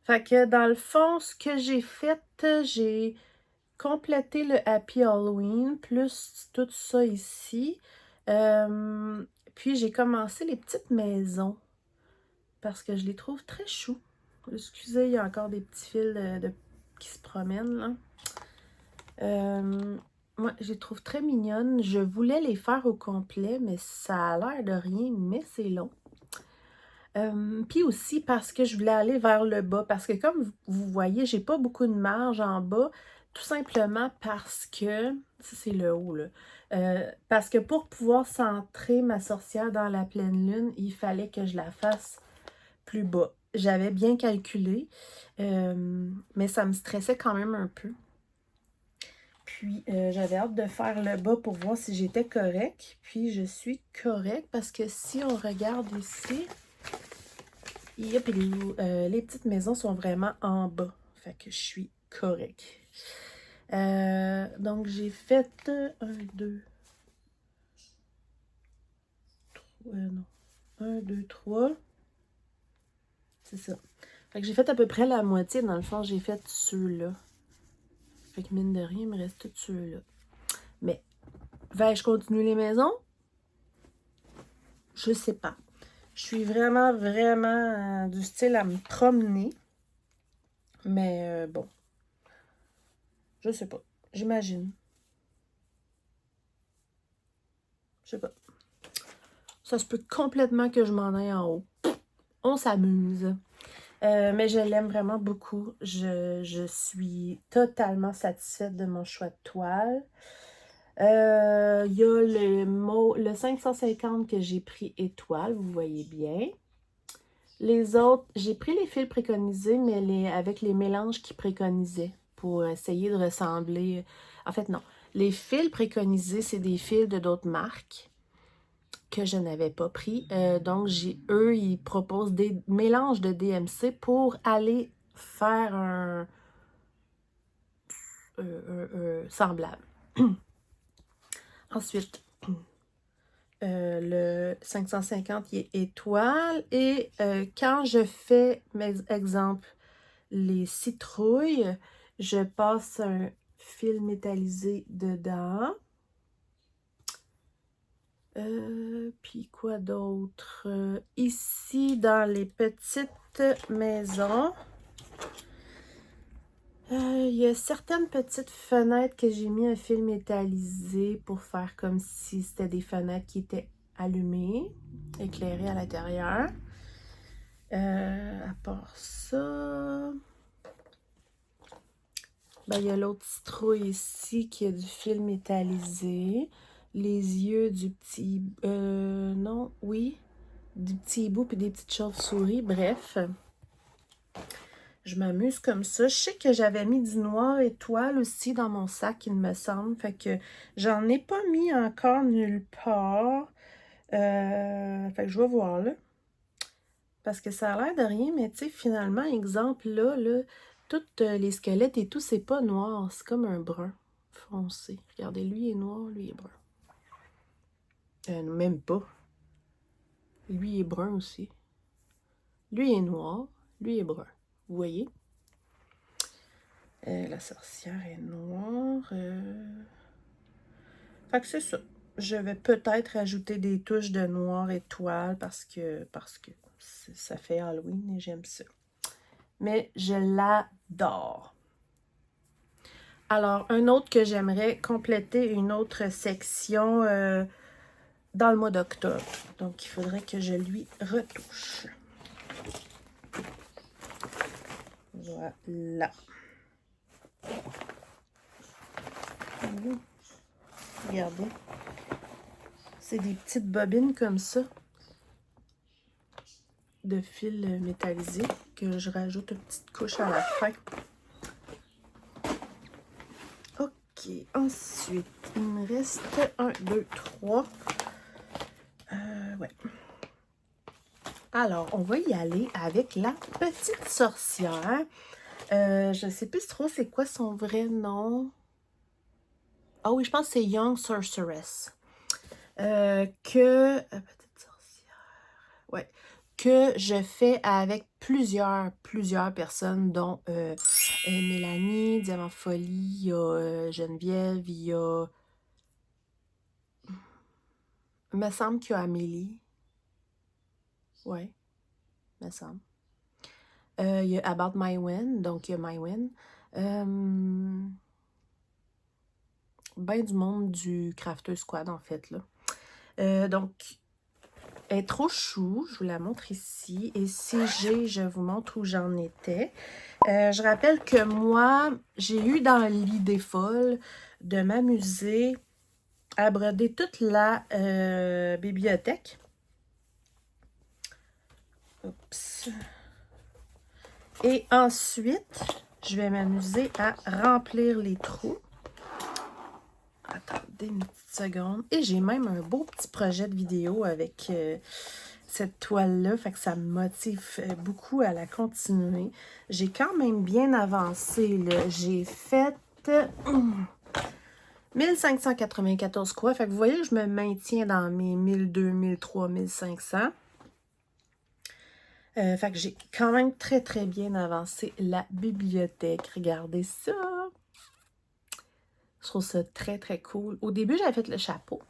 Fait que dans le fond, ce que j'ai fait, j'ai complété le Happy Halloween, plus tout ça ici. Puis j'ai commencé les petites maisons parce que je les trouve très chou. Excusez, il y a encore des petits fils qui se promènent là. Moi, je les trouve très mignonnes. Je voulais les faire au complet, mais ça a l'air de rien, mais c'est long. Puis aussi parce que je voulais aller vers le bas, parce que comme vous voyez, j'ai pas beaucoup de marge en bas, tout simplement parce que, ça c'est le haut là, parce que pour pouvoir centrer ma sorcière dans la pleine lune, il fallait que je la fasse plus bas. J'avais bien calculé, mais ça me stressait quand même un peu. Puis, j'avais hâte de faire le bas pour voir si j'étais correcte. Puis, je suis correcte parce que si on regarde ici... Yep, les petites maisons sont vraiment en bas. Fait que je suis correcte. Donc, j'ai fait 1, 2, 3, non. 1, 2, 3. C'est ça. Fait que j'ai fait à peu près la moitié. Dans le fond, j'ai fait ceux-là. Fait que mine de rien, il me reste tous ceux-là. Mais, vais-je continuer les maisons? Je sais pas. Je suis vraiment, vraiment du style à me promener. Mais bon. Je sais pas. J'imagine. Je sais pas. Ça se peut complètement que je m'en aille en haut. On s'amuse. Mais je l'aime vraiment beaucoup. Je suis totalement satisfaite de mon choix de toile. Il y a le 550 que j'ai pris étoile, vous voyez bien. Les autres, j'ai pris les fils préconisés, mais avec les mélanges qu'ils préconisaient pour essayer de ressembler. En fait, non. Les fils préconisés, c'est des fils de d'autres marques que je n'avais pas pris. Donc, eux, ils proposent des mélanges de DMC pour aller faire un semblable. Ensuite, le 550 il est étoile. Et quand je fais, mes exemples, les citrouilles, je passe un fil métallisé dedans. Puis quoi d'autre? Ici, dans les petites maisons, il y a certaines petites fenêtres que j'ai mis un fil métallisé pour faire comme si c'était des fenêtres qui étaient allumées, éclairées à l'intérieur. À part ça, ben, il y a l'autre citrouille ici qui a du fil métallisé. Les yeux du petit... non, oui. Du petit hibou puis des petites chauves-souris. Bref. Je m'amuse comme ça. Je sais que j'avais mis du noir étoile aussi dans mon sac, il me semble. Fait que j'en ai pas mis encore nulle part. Fait que je vais voir, là. Parce que ça a l'air de rien, mais tu sais, finalement, exemple, là, tous les squelettes et tout, c'est pas noir. C'est comme un brun foncé. Regardez, lui est noir, lui est brun. Même pas. Lui est brun aussi. Lui est noir, lui est brun. Vous voyez? La sorcière est noire. Fait que c'est ça. Je vais peut-être ajouter des touches de noir étoile parce que ça fait Halloween et j'aime ça. Mais je l'adore. Alors, un autre que j'aimerais compléter, une autre section dans le mois d'octobre. Donc, il faudrait que je lui retouche. Voilà. Regardez. C'est des petites bobines comme ça de fil métallisé que je rajoute une petite couche à la fin. Ok, ensuite, il me reste 1, 2, 3. Ouais. Alors, on va y aller avec la petite sorcière. Je ne sais plus trop c'est quoi son vrai nom. Ah oui, je pense que c'est Young Sorceress. Petite sorcière. Ouais. Que je fais avec plusieurs personnes, dont Mélanie, Diamant Folie, il y a Geneviève, il y a... Il me semble qu'il y a Amélie. Ouais, il me semble. Il y a About My Win, donc il y a My Win. Ben du monde du Crafter Squad, en fait, là. Donc, elle est trop chou, je vous la montre ici. Et si je vous montre où j'en étais. Je rappelle que moi, j'ai eu dans l'idée folle de m'amuser à broder toute la bibliothèque. Oups. Et ensuite, je vais m'amuser à remplir les trous. Attendez une petite seconde. Et j'ai même un beau petit projet de vidéo avec cette toile-là. Fait que ça me motive beaucoup à la continuer. J'ai quand même bien avancé, là. J'ai fait 1594 quoi. Fait que vous voyez, je me maintiens dans mes 1200, 1300, 1500. Fait que j'ai quand même très bien avancé la bibliothèque. Regardez ça! Je trouve ça très cool. Au début, j'avais fait le chapeau.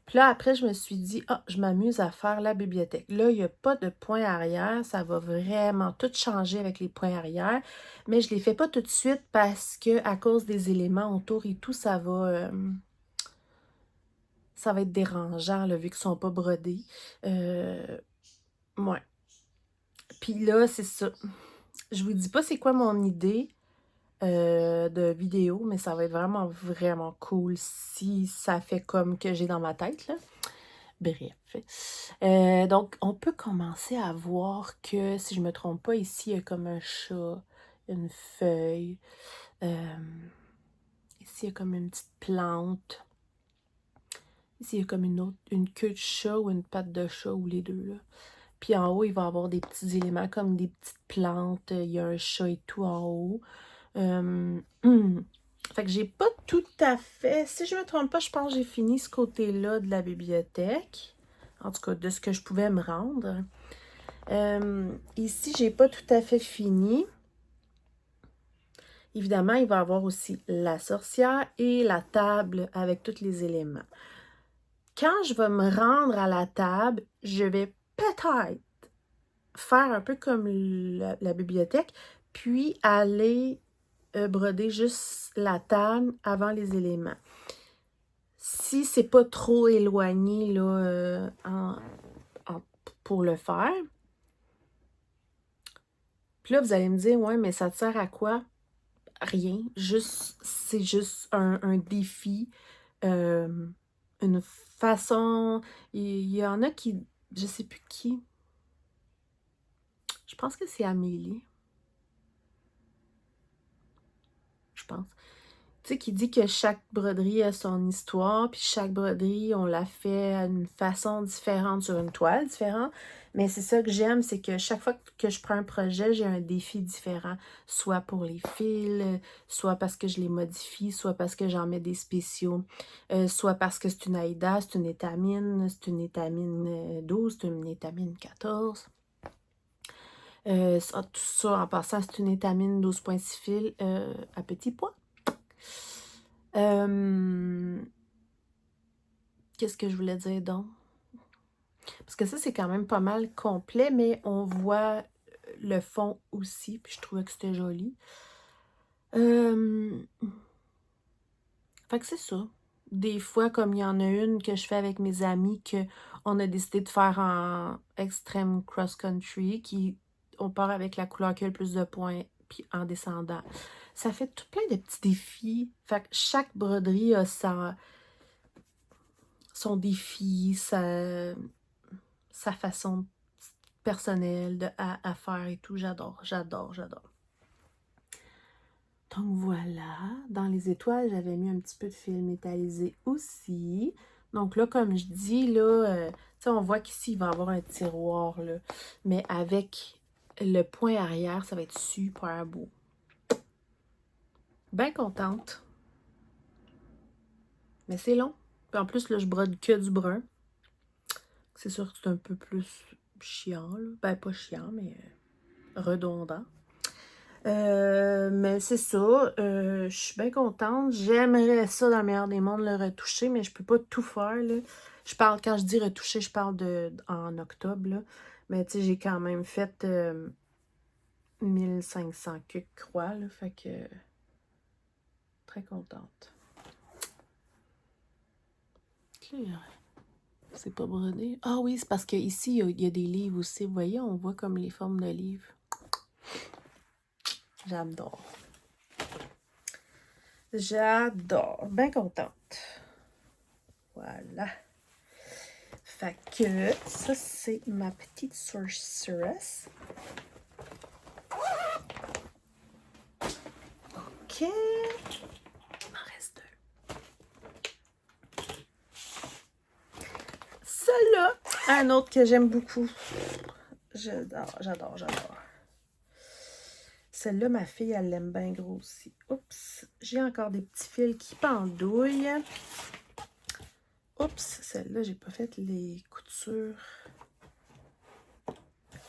Puis là, après, je me suis dit, ah, je m'amuse à faire la bibliothèque. Là, il n'y a pas de point arrière. Ça va vraiment tout changer avec les points arrière. Mais je ne les fais pas tout de suite parce que à cause des éléments autour et tout, ça va être dérangeant, là, vu qu'ils ne sont pas brodés. Ouais. Puis là, c'est ça. Je vous dis pas c'est quoi mon idée de vidéo, mais ça va être vraiment cool si ça fait comme que j'ai dans ma tête, là. Bref. Donc, on peut commencer à voir que, si je me trompe pas, ici, il y a comme un chat, une feuille. Ici, il y a comme une petite plante. Ici, il y a comme une queue de chat ou une patte de chat, ou les deux, là. Puis en haut, il va y avoir des petits éléments comme des petites plantes. Il y a un chat et tout en haut. Fait que j'ai pas tout à fait... Si je me trompe pas, je pense que j'ai fini ce côté-là de la bibliothèque. En tout cas, de ce que je pouvais me rendre. Ici, j'ai pas tout à fait fini. Évidemment, il va y avoir aussi la sorcière et la table avec tous les éléments. Quand je vais me rendre à la table, je vais peut-être faire un peu comme la bibliothèque, puis aller broder juste la table avant les éléments. Si c'est pas trop éloigné là, pour le faire. Puis là, vous allez me dire, ouais, mais ça te sert à quoi? Rien. C'est juste un défi. Une façon. Il y en a qui. Je sais plus qui. Je pense que c'est Amélie. Je pense. Tu sais, qui dit que chaque broderie a son histoire, puis chaque broderie, on la fait d'une façon différente sur une toile différente. Mais c'est ça que j'aime, c'est que chaque fois que je prends un projet, j'ai un défi différent. Soit pour les fils, soit parce que je les modifie, soit parce que j'en mets des spéciaux, soit parce que c'est une Aïda, c'est une étamine 12, c'est une étamine 14. Tout ça, en passant, c'est une étamine 12,6 fils à petits pois. Qu'est-ce que je voulais dire donc? Parce que ça, c'est quand même pas mal complet, mais on voit le fond aussi, puis je trouvais que c'était joli. Fait que c'est ça. Des fois, comme il y en a une que je fais avec mes amis, qu'on a décidé de faire en extreme cross-country, on part avec la couleur qui a le plus de points, puis en descendant. Ça fait tout plein de petits défis. Fait que chaque broderie a son défi, sa façon personnelle à faire et tout. J'adore. Donc voilà, dans les étoiles, j'avais mis un petit peu de fil métallisé aussi. Donc là, comme je dis, là, tu sais, on voit qu'ici, il va y avoir un tiroir, là. Mais avec le point arrière, ça va être super beau. Bien contente. Mais c'est long. Puis en plus, là, je brode que du brun. C'est sûr que c'est un peu plus chiant, là. Ben, pas chiant, mais redondant. Mais c'est ça, je suis bien contente. J'aimerais ça, dans le meilleur des mondes, le retoucher, mais je peux pas tout faire, là. Quand je dis retoucher, je parle en octobre, là. Mais tu sais, j'ai quand même fait 1500 croix, là, fait que très contente. C'est pas brodé. Ah oui, c'est parce qu'ici, il y a des livres aussi. Vous voyez, on voit comme les formes de livres. J'adore. Bien contente. Voilà. Fait que ça, c'est ma petite sorceress. OK. Il m'en reste deux. Celui-là, un autre que j'aime beaucoup. J'adore. Celle-là, ma fille, elle l'aime bien gros aussi. Oups, j'ai encore des petits fils qui pendouillent. Oups, celle-là, j'ai pas fait les coutures.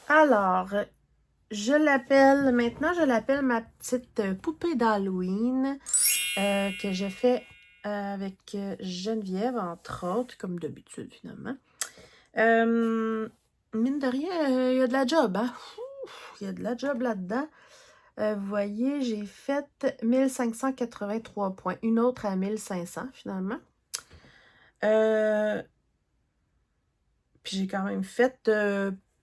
Alors, maintenant, je l'appelle ma petite poupée d'Halloween que je fais avec Geneviève, entre autres, comme d'habitude, finalement. Mine de rien, il y a de la job, hein? Il y a de la job là-dedans. Vous voyez, j'ai fait 1583 points. Une autre à 1500, finalement. Puis j'ai quand même fait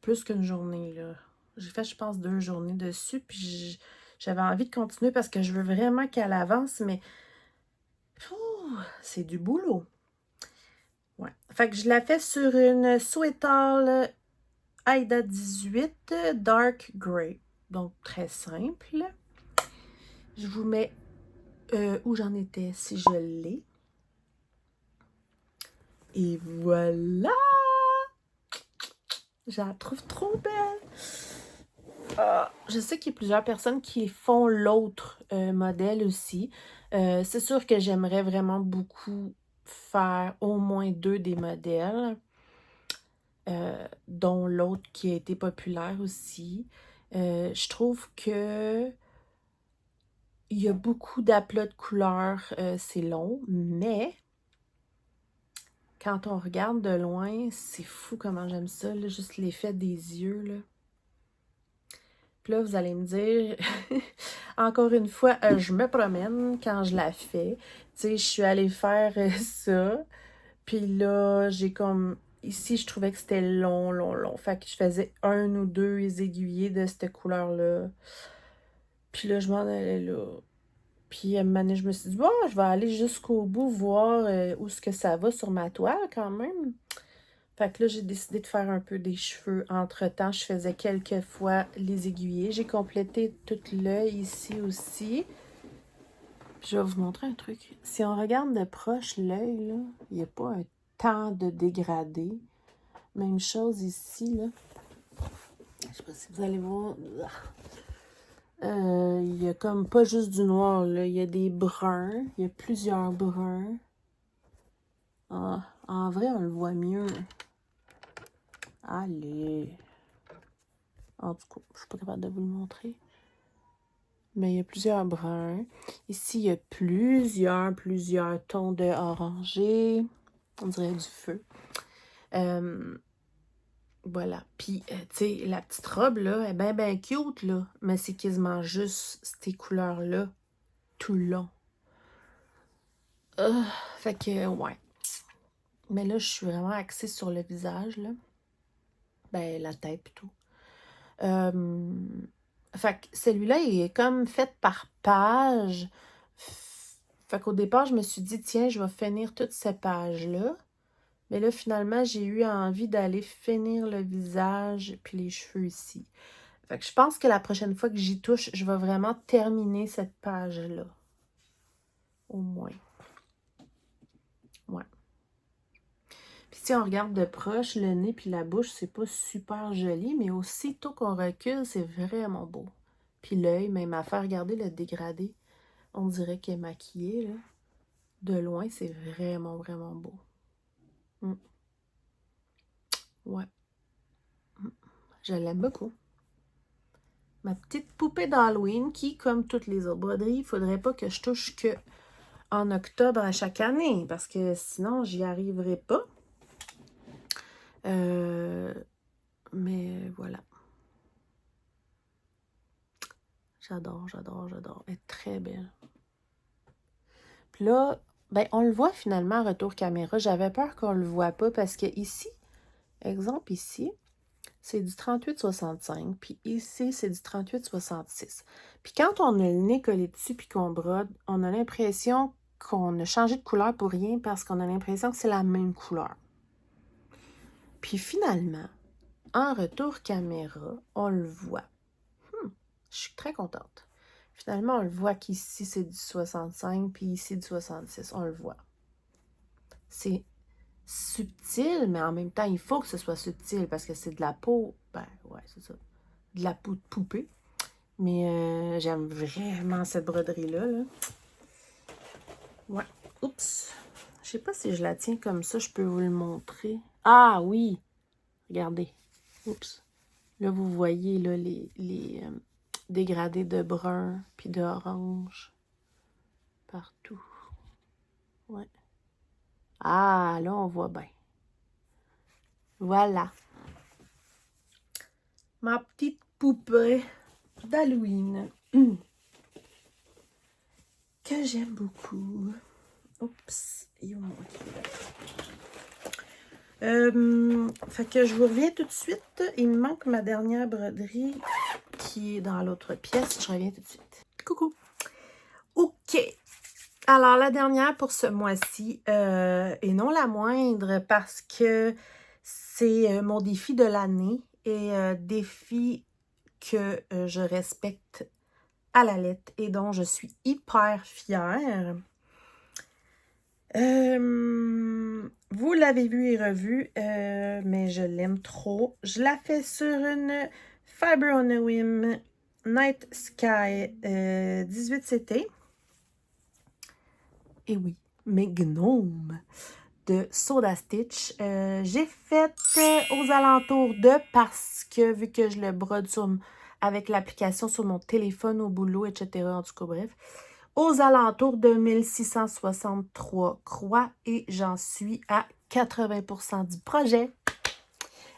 plus qu'une journée, là. J'ai fait, je pense, 2 journées dessus. Puis j'avais envie de continuer parce que je veux vraiment qu'elle avance, mais c'est du boulot. Ouais. Fait que je la fais sur une Sweetal Aïda 18 Dark Grey. Donc, très simple. Je vous mets où j'en étais, si je l'ai. Et voilà! Je la trouve trop belle! Je sais qu'il y a plusieurs personnes qui font l'autre modèle aussi. C'est sûr que j'aimerais vraiment beaucoup faire au moins 2 des modèles, dont l'autre qui a été populaire aussi. Je trouve que il y a beaucoup d'aplats de couleurs, c'est long, mais quand on regarde de loin, c'est fou comment j'aime ça, là, juste l'effet des yeux, là. Puis là, vous allez me dire, encore une fois, je me promène quand je la fais. Tu sais, je suis allée faire ça. Puis là, j'ai comme... Ici, je trouvais que c'était long. Fait que je faisais 1 ou 2 aiguillés de cette couleur-là. Puis là, je m'en allais là. Puis à un moment donné, je me suis dit, bon, je vais aller jusqu'au bout, voir où est-ce que ça va sur ma toile quand même. Fait que là, j'ai décidé de faire un peu des cheveux. Entre-temps, je faisais quelques fois les aiguillés. J'ai complété tout l'œil ici aussi. Je vais vous montrer un truc. Si on regarde de proche l'œil, là, il n'y a pas un temps de dégradé. Même chose ici, là. Je ne sais pas si vous allez voir. Il y a comme pas juste du noir, là. Il y a des bruns. Il y a plusieurs bruns. Ah, en vrai, on le voit mieux. Allez. En tout cas, je ne suis pas capable de vous le montrer. Mais il y a plusieurs bruns. Ici, il y a plusieurs tons de orangé. On dirait du feu. Voilà. Puis, tu sais, la petite robe, là, elle est bien cute, là. Mais c'est quasiment juste ces couleurs-là tout le long. Fait que, ouais. Mais là, je suis vraiment axée sur le visage, là. Ben, la tête, plutôt. Fait que celui-là, il est comme fait par page. Fait qu'au départ, je me suis dit, tiens, je vais finir toutes ces pages-là. Mais là, finalement, j'ai eu envie d'aller finir le visage puis les cheveux ici. Fait que je pense que la prochaine fois que j'y touche, je vais vraiment terminer cette page-là. Au moins. Ouais. Puis si on regarde de proche, le nez puis la bouche, c'est pas super joli, mais aussitôt qu'on recule, c'est vraiment beau. Puis l'œil, même à faire regarder le dégradé, on dirait qu'elle est maquillée, là. De loin, c'est vraiment beau. Ouais. Je l'aime beaucoup. Ma petite poupée d'Halloween qui, comme toutes les autres broderies, il ne faudrait pas que je touche que en octobre à chaque année, parce que sinon, j'y arriverai pas. Mais voilà. J'adore. Elle est très belle. Puis là, ben, on le voit finalement en retour caméra. J'avais peur qu'on le voit pas parce que ici, exemple ici, c'est du 38,65. Puis ici, c'est du 38,66. Puis quand on a le nez collé dessus puis qu'on brode, on a l'impression qu'on a changé de couleur pour rien parce qu'on a l'impression que c'est la même couleur. Puis finalement, en retour caméra, on le voit. Je suis très contente. Finalement, on le voit qu'ici, c'est du 65, puis ici, du 66. On le voit. C'est subtil, mais en même temps, il faut que ce soit subtil parce que c'est de la peau. Ben, ouais, c'est ça. De la peau de poupée. Mais j'aime vraiment cette broderie-là. Là. Ouais. Oups. Je sais pas si je la tiens comme ça, je peux vous le montrer. Ah oui! Regardez. Oups. Là, vous voyez là, les dégradés de brun puis d'orange. Partout. Ouais. Ah, là, on voit bien. Voilà. Ma petite poupée d'Halloween. Que j'aime beaucoup. Oups. Fait que je vous reviens tout de suite. Il me manque ma dernière broderie qui est dans l'autre pièce. Je reviens tout de suite. Coucou. OK. Alors, la dernière pour ce mois-ci, et non la moindre, parce que c'est mon défi de l'année et défi que je respecte à la lettre et dont je suis hyper fière. Vous l'avez vu et revu, mais je l'aime trop. Je la fais sur une Fiber on a Whim Night Sky 18CT. Et oui, mes gnomes de Soda Stitch. J'ai fait aux alentours de, parce que vu que je le brode avec l'application sur mon téléphone au boulot, etc. En tout cas, bref. Aux alentours de 1663 croix et j'en suis à 80% du projet.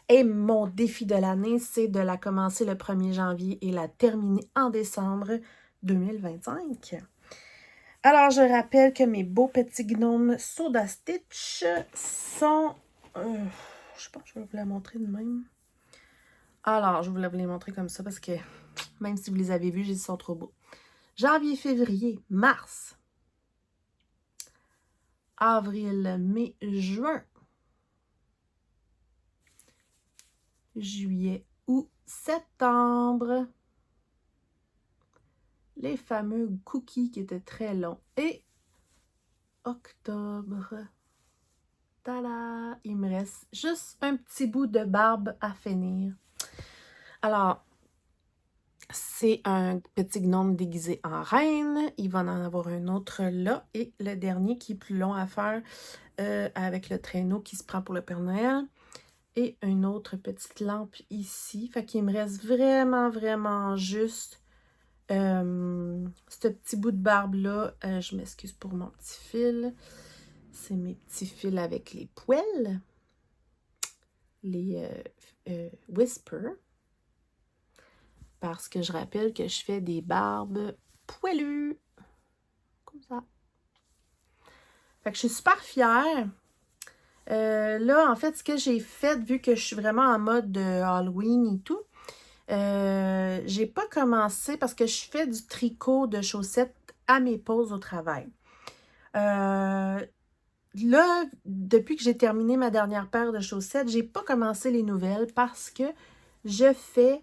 Et mon défi de l'année, c'est de la commencer le 1er janvier et la terminer en décembre 2025. Alors, je rappelle que mes beaux petits gnomes Soda Stitch sont... je pense que je vais vous la montrer de même. Alors, je vais vous les montrer comme ça parce que même si vous les avez vus, ils sont trop beaux. Janvier, février, mars, avril, mai, juin, juillet, août, septembre. les fameux cookies qui étaient très longs. Et octobre. Tada! Il me reste juste un petit bout de barbe à finir. Alors, c'est un petit gnome déguisé en reine. Il va en avoir un autre là. Et le dernier qui est plus long à faire avec le traîneau qui se prend pour le Père Noël. Et une autre petite lampe ici. Fait qu'il me reste vraiment, vraiment juste ce petit bout de barbe-là. Je m'excuse pour mon petit fil. C'est mes petits fils avec les poils. Les Whisper. Parce que je rappelle que je fais des barbes poilues. Comme ça. Fait que je suis super fière. Là, en fait, ce que j'ai fait, vu que je suis vraiment en mode Halloween et tout, j'ai pas commencé parce que je fais du tricot de chaussettes à mes pauses au travail. Là, depuis que j'ai terminé ma dernière paire de chaussettes, j'ai pas commencé les nouvelles parce que je fais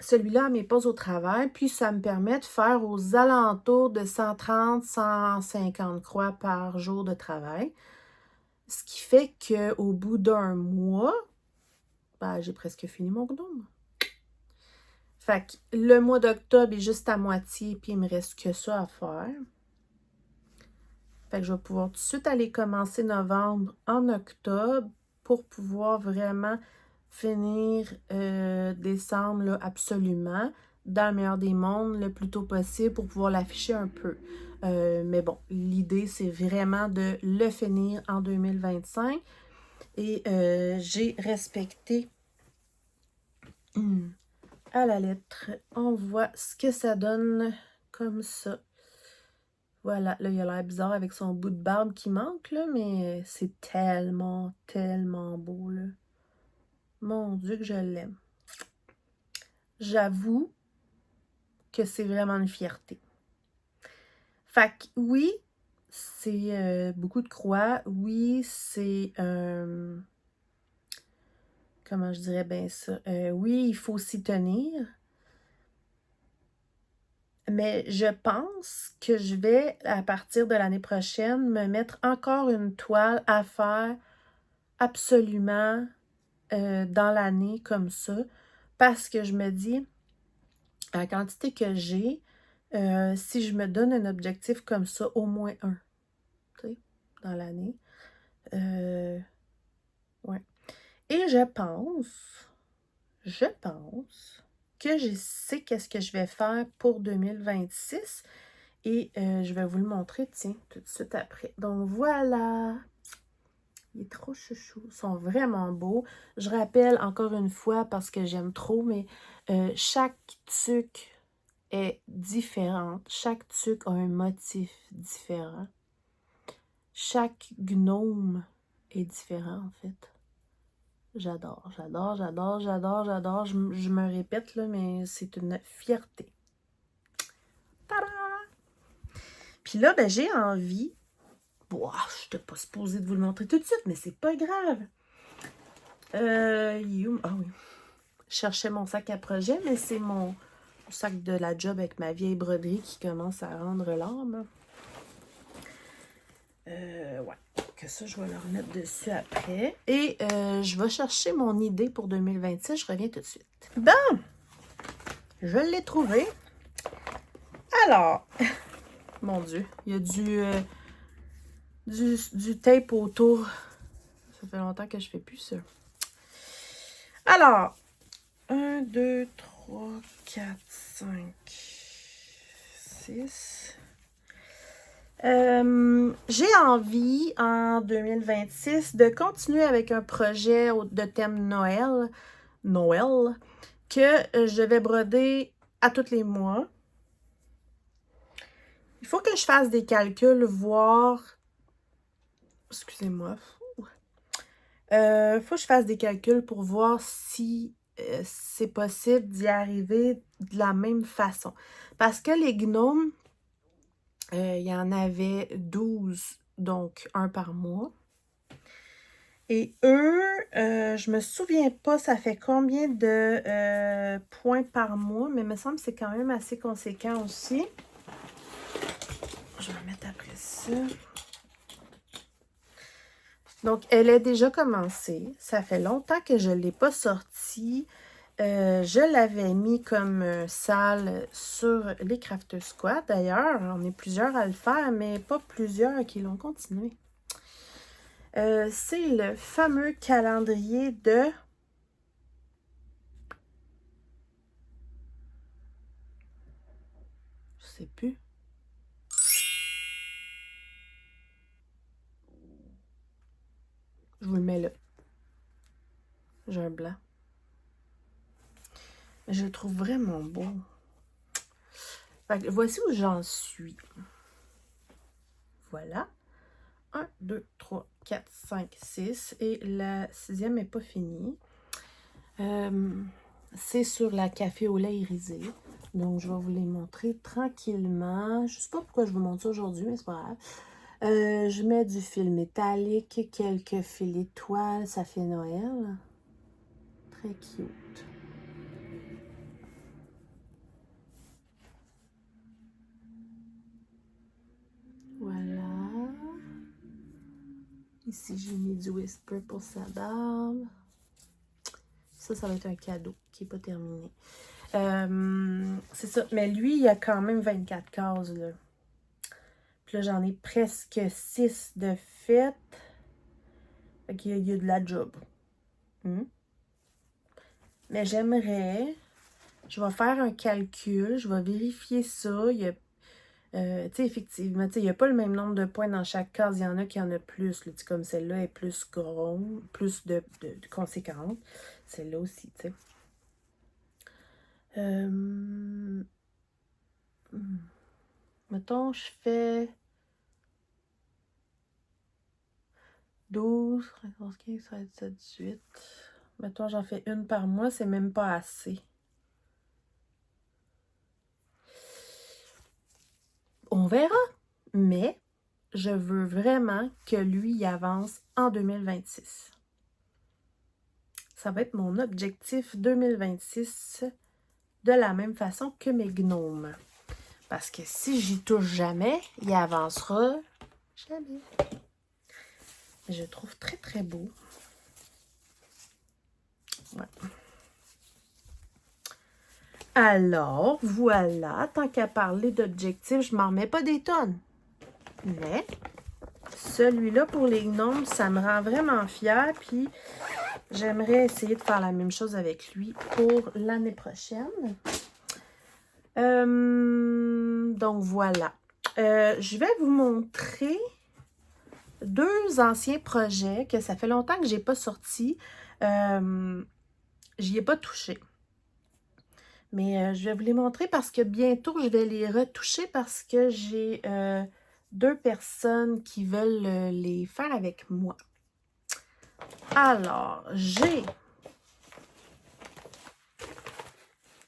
celui-là à mes pauses au travail, puis ça me permet de faire aux alentours de 130-150 croix par jour de travail. Ce qui fait qu'au bout d'un mois, ben, j'ai presque fini mon gnome. Fait que le mois d'octobre est juste à moitié, puis il me reste que ça à faire. Fait que je vais pouvoir tout de suite aller commencer novembre en octobre pour pouvoir vraiment finir décembre là, absolument dans le meilleur des mondes le plus tôt possible pour pouvoir l'afficher un peu. Mais bon, l'idée c'est vraiment de le finir en 2025 et j'ai respecté à la lettre. On voit ce que ça donne comme ça. Voilà, là, il a l'air bizarre avec son bout de barbe qui manque, là, mais c'est tellement, tellement beau, là. Mon Dieu que je l'aime. J'avoue que c'est vraiment une fierté. Fait que oui, c'est beaucoup de croix. Oui, c'est... comment je dirais bien ça? Oui, il faut s'y tenir. Mais je pense que je vais, à partir de l'année prochaine, me mettre encore une toile à faire absolument dans l'année comme ça. Parce que je me dis, à la quantité que j'ai, si je me donne un objectif comme ça, au moins un, tu sais, dans l'année. Ouais. Et je pense que je sais qu'est-ce que je vais faire pour 2026. Et je vais vous le montrer, tiens, tout de suite après. Donc, voilà. Il est trop chouchou. Ils sont vraiment beaux. Je rappelle encore une fois, parce que j'aime trop, mais chaque tuque est différente. Chaque tuque a un motif différent. Chaque gnome est différent, en fait. J'adore, j'adore, j'adore, j'adore, j'adore. Je me répète, là, mais c'est une fierté. Tada! Puis là, ben, j'ai envie... Bon, je n'étais pas supposée de vous le montrer tout de suite, mais c'est pas grave. Ah oui. Je cherchais mon sac à projet, mais c'est mon sac de la job avec ma vieille broderie qui commence à rendre l'âme. Ouais. Que ça, je vais le remettre dessus après. Et je vais chercher mon idée pour 2026. Je reviens tout de suite. Bon! Je l'ai trouvé. Alors, mon Dieu, il y a du tape autour. Ça fait longtemps que je fais plus ça. Alors, 1, 2, 3, 4, 5, 6. J'ai envie, en 2026, de continuer avec un projet de thème Noël, que je vais broder à tous les mois. Il faut que je fasse des calculs, voir... Excusez-moi. Faut que je fasse des calculs pour voir si c'est possible d'y arriver de la même façon. Parce que les gnomes, il y en avait 12, donc un par mois. Et eux, je me souviens pas ça fait combien de points par mois, mais il me semble que c'est quand même assez conséquent aussi. Je vais mettre après ça. Donc, elle est déjà commencée. Ça fait longtemps que je ne l'ai pas sortie. Je l'avais mis comme salle sur les Crafter Squad. D'ailleurs, on est plusieurs à le faire, mais pas plusieurs qui l'ont continué. C'est le fameux calendrier de... Je sais plus. Je vous le mets là. J'ai un blanc. Je le trouve vraiment beau. Fait que voici où j'en suis. Voilà. 1, 2, 3, 4, 5, 6. Et la 6e n'est pas finie. C'est sur la café au lait irisé. Donc, je vais vous les montrer tranquillement. Je ne sais pas pourquoi je vous montre ça aujourd'hui, mais c'est pas grave. Je mets du fil métallique, quelques fils étoiles. Ça fait Noël. Très cute. Voilà. Ici, j'ai mis du Whisper pour sa barbe. Ça va être un cadeau qui n'est pas terminé. C'est ça. Mais lui, il y a quand même 24 cases, là. Puis là, j'en ai presque 6 de fait. Fait qu'il y a de la job. Mais j'aimerais... Je vais faire un calcul. Je vais vérifier ça. Il y a... tu sais, effectivement, il n'y a pas le même nombre de points dans chaque case. Il y en a qui en a plus. Là, comme celle-là est plus gros, plus de conséquences. Celle-là aussi, tu sais. Mettons, je fais 12, 14, 15, 16, 17, 18. Mettons, j'en fais une par mois, c'est même pas assez. On verra, mais je veux vraiment que lui y avance en 2026. Ça va être mon objectif 2026 de la même façon que mes gnomes. Parce que si j'y touche jamais, il avancera jamais. Je le trouve très très beau. Ouais. Alors, voilà, tant qu'à parler d'objectifs, je m'en remets pas des tonnes. Mais, celui-là pour les gnomes, ça me rend vraiment fière. Puis, j'aimerais essayer de faire la même chose avec lui pour l'année prochaine. Donc, voilà. Je vais vous montrer 2 anciens projets que ça fait longtemps que je n'ai pas sortis. J'y ai pas touché. Mais je vais vous les montrer parce que bientôt, je vais les retoucher parce que j'ai 2 personnes qui veulent les faire avec moi. Alors, j'ai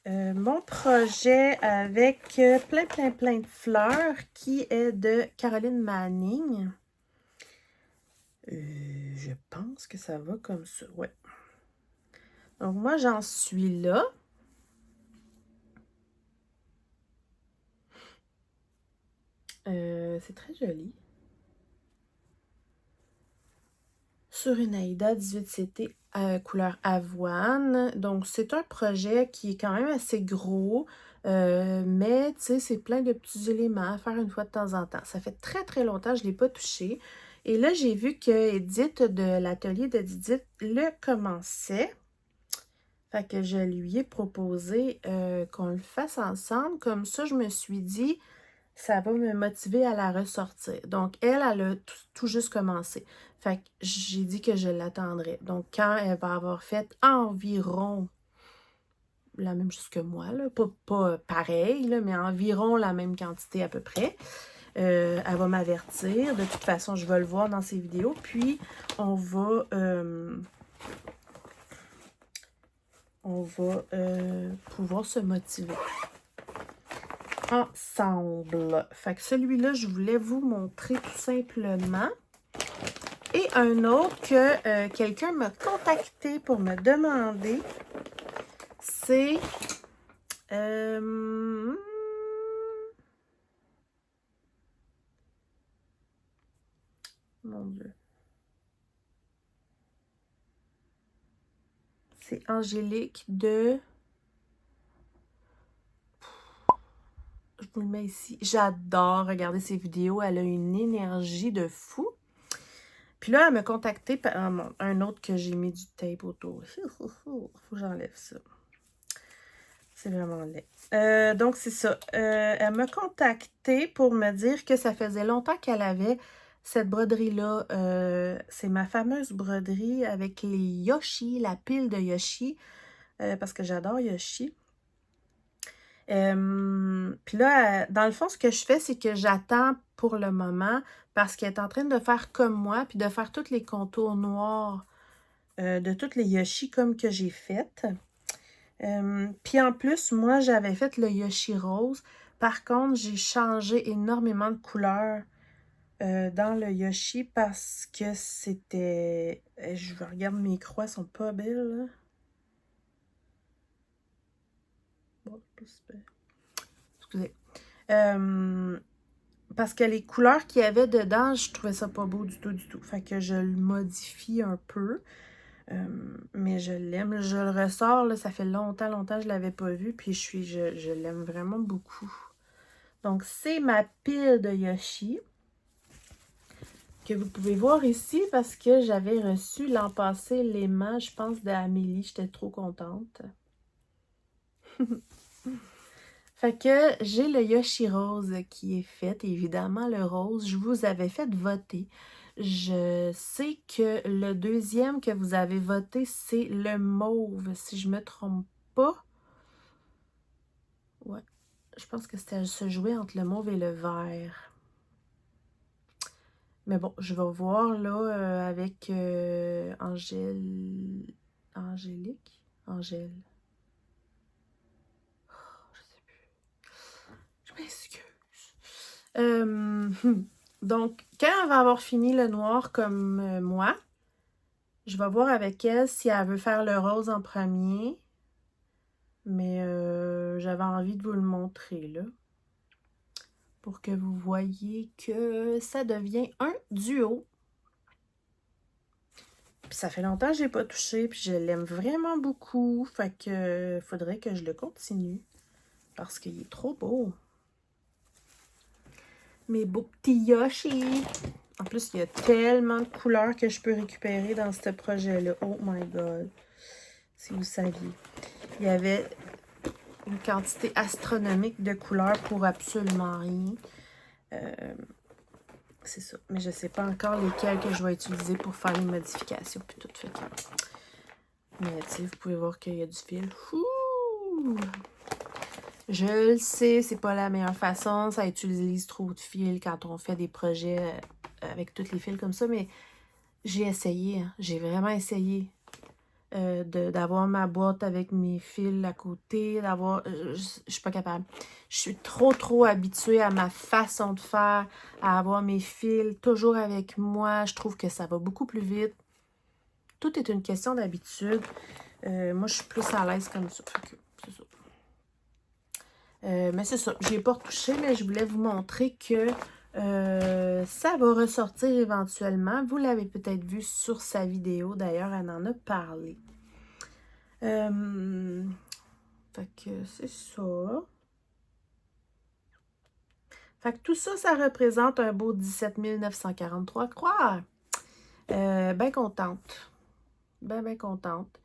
mon projet avec plein de fleurs qui est de Caroline Manning. Je pense que ça va comme ça, ouais. Donc, moi, j'en suis là. C'est très joli. Sur une Aïda 18CT couleur avoine. Donc, c'est un projet qui est quand même assez gros. Mais, tu sais, c'est plein de petits éléments à faire une fois de temps en temps. Ça fait très, très longtemps que je ne l'ai pas touché. Et là, j'ai vu que Edith de l'atelier de Didith le commençait. Fait que je lui ai proposé qu'on le fasse ensemble. Comme ça, je me suis dit, ça va me motiver à la ressortir. Donc, elle a tout juste commencé. Fait que j'ai dit que je l'attendrais. Donc, quand elle va avoir fait environ la même chose que moi, là, pas pareil, là, mais environ la même quantité à peu près, elle va m'avertir. De toute façon, je vais le voir dans ses vidéos. Puis, on va pouvoir se motiver ensemble. Fait que celui-là, je voulais vous montrer tout simplement. Et un autre que quelqu'un m'a contacté pour me demander, c'est... mon Dieu. C'est Angélique de... Je vous le mets ici. J'adore regarder ses vidéos. Elle a une énergie de fou. Puis là, elle m'a contacté par un autre que j'ai mis du tape autour. Faut que j'enlève ça. C'est vraiment laid. Donc, c'est ça. Elle m'a contacté pour me dire que ça faisait longtemps qu'elle avait cette broderie-là. C'est ma fameuse broderie avec les Yoshi, la pile de Yoshi. Parce que j'adore Yoshi. Puis là, dans le fond, ce que je fais, c'est que j'attends pour le moment parce qu'elle est en train de faire comme moi, puis de faire tous les contours noirs de toutes les Yoshi comme que j'ai faites. Puis en plus, moi, j'avais fait le Yoshi rose. Par contre, j'ai changé énormément de couleurs dans le Yoshi parce que c'était... Je regarde mes croix, elles sont pas belles, là. Bon, c'est pas super. Excusez. Parce que les couleurs qu'il y avait dedans, je trouvais ça pas beau du tout, du tout. Fait que je le modifie un peu. Mais je l'aime. Je le ressors, là, ça fait longtemps que je l'avais pas vu. Puis je l'aime vraiment beaucoup. Donc, c'est ma pile de Yoshi. Que vous pouvez voir ici parce que j'avais reçu l'an passé l'aimant, je pense, d'Amélie. J'étais trop contente. Fait que j'ai le Yoshi rose qui est fait. Évidemment, le rose, je vous avais fait voter. Je sais que le deuxième que vous avez voté, c'est le mauve, si je me trompe pas. Ouais, je pense que c'était se jouer entre le mauve et le vert. Mais bon, je vais voir là avec Angélique. Angèle. Je sais plus. Je m'excuse. Donc, quand elle va avoir fini le noir comme moi, je vais voir avec elle si elle veut faire le rose en premier. Mais j'avais envie de vous le montrer là. Pour que vous voyez que ça devient un duo. Puis ça fait longtemps que je n'ai pas touché, puis je l'aime vraiment beaucoup. Fait que faudrait que je le continue. Parce qu'il est trop beau. Mes beaux petits Yoshi. En plus, il y a tellement de couleurs que je peux récupérer dans ce projet-là. Oh my God. Si vous saviez. Il y avait une quantité astronomique de couleurs pour absolument rien. C'est ça. Mais je ne sais pas encore lesquelles que je vais utiliser pour faire les modifications. Puis tout fait que... Mais tu sais, vous pouvez voir qu'il y a du fil. Ouh! Je le sais, c'est pas la meilleure façon. Ça utilise trop de fil quand on fait des projets avec tous les fils comme ça. Mais j'ai essayé. Hein. J'ai vraiment essayé d'avoir ma boîte avec mes fils à côté. D'avoir... je suis pas capable. Je suis trop habituée à ma façon de faire, à avoir mes fils toujours avec moi. Je trouve que ça va beaucoup plus vite. Tout est une question d'habitude. Moi, je suis plus à l'aise comme ça. C'est ça. Mais c'est ça. Je n'ai pas retouché, mais je voulais vous montrer que ça va ressortir éventuellement. Vous l'avez peut-être vu sur sa vidéo. D'ailleurs, elle en a parlé. Fait que c'est ça. Fait que tout ça, ça représente un beau 17 943 croix. Ben contente. Ben contente.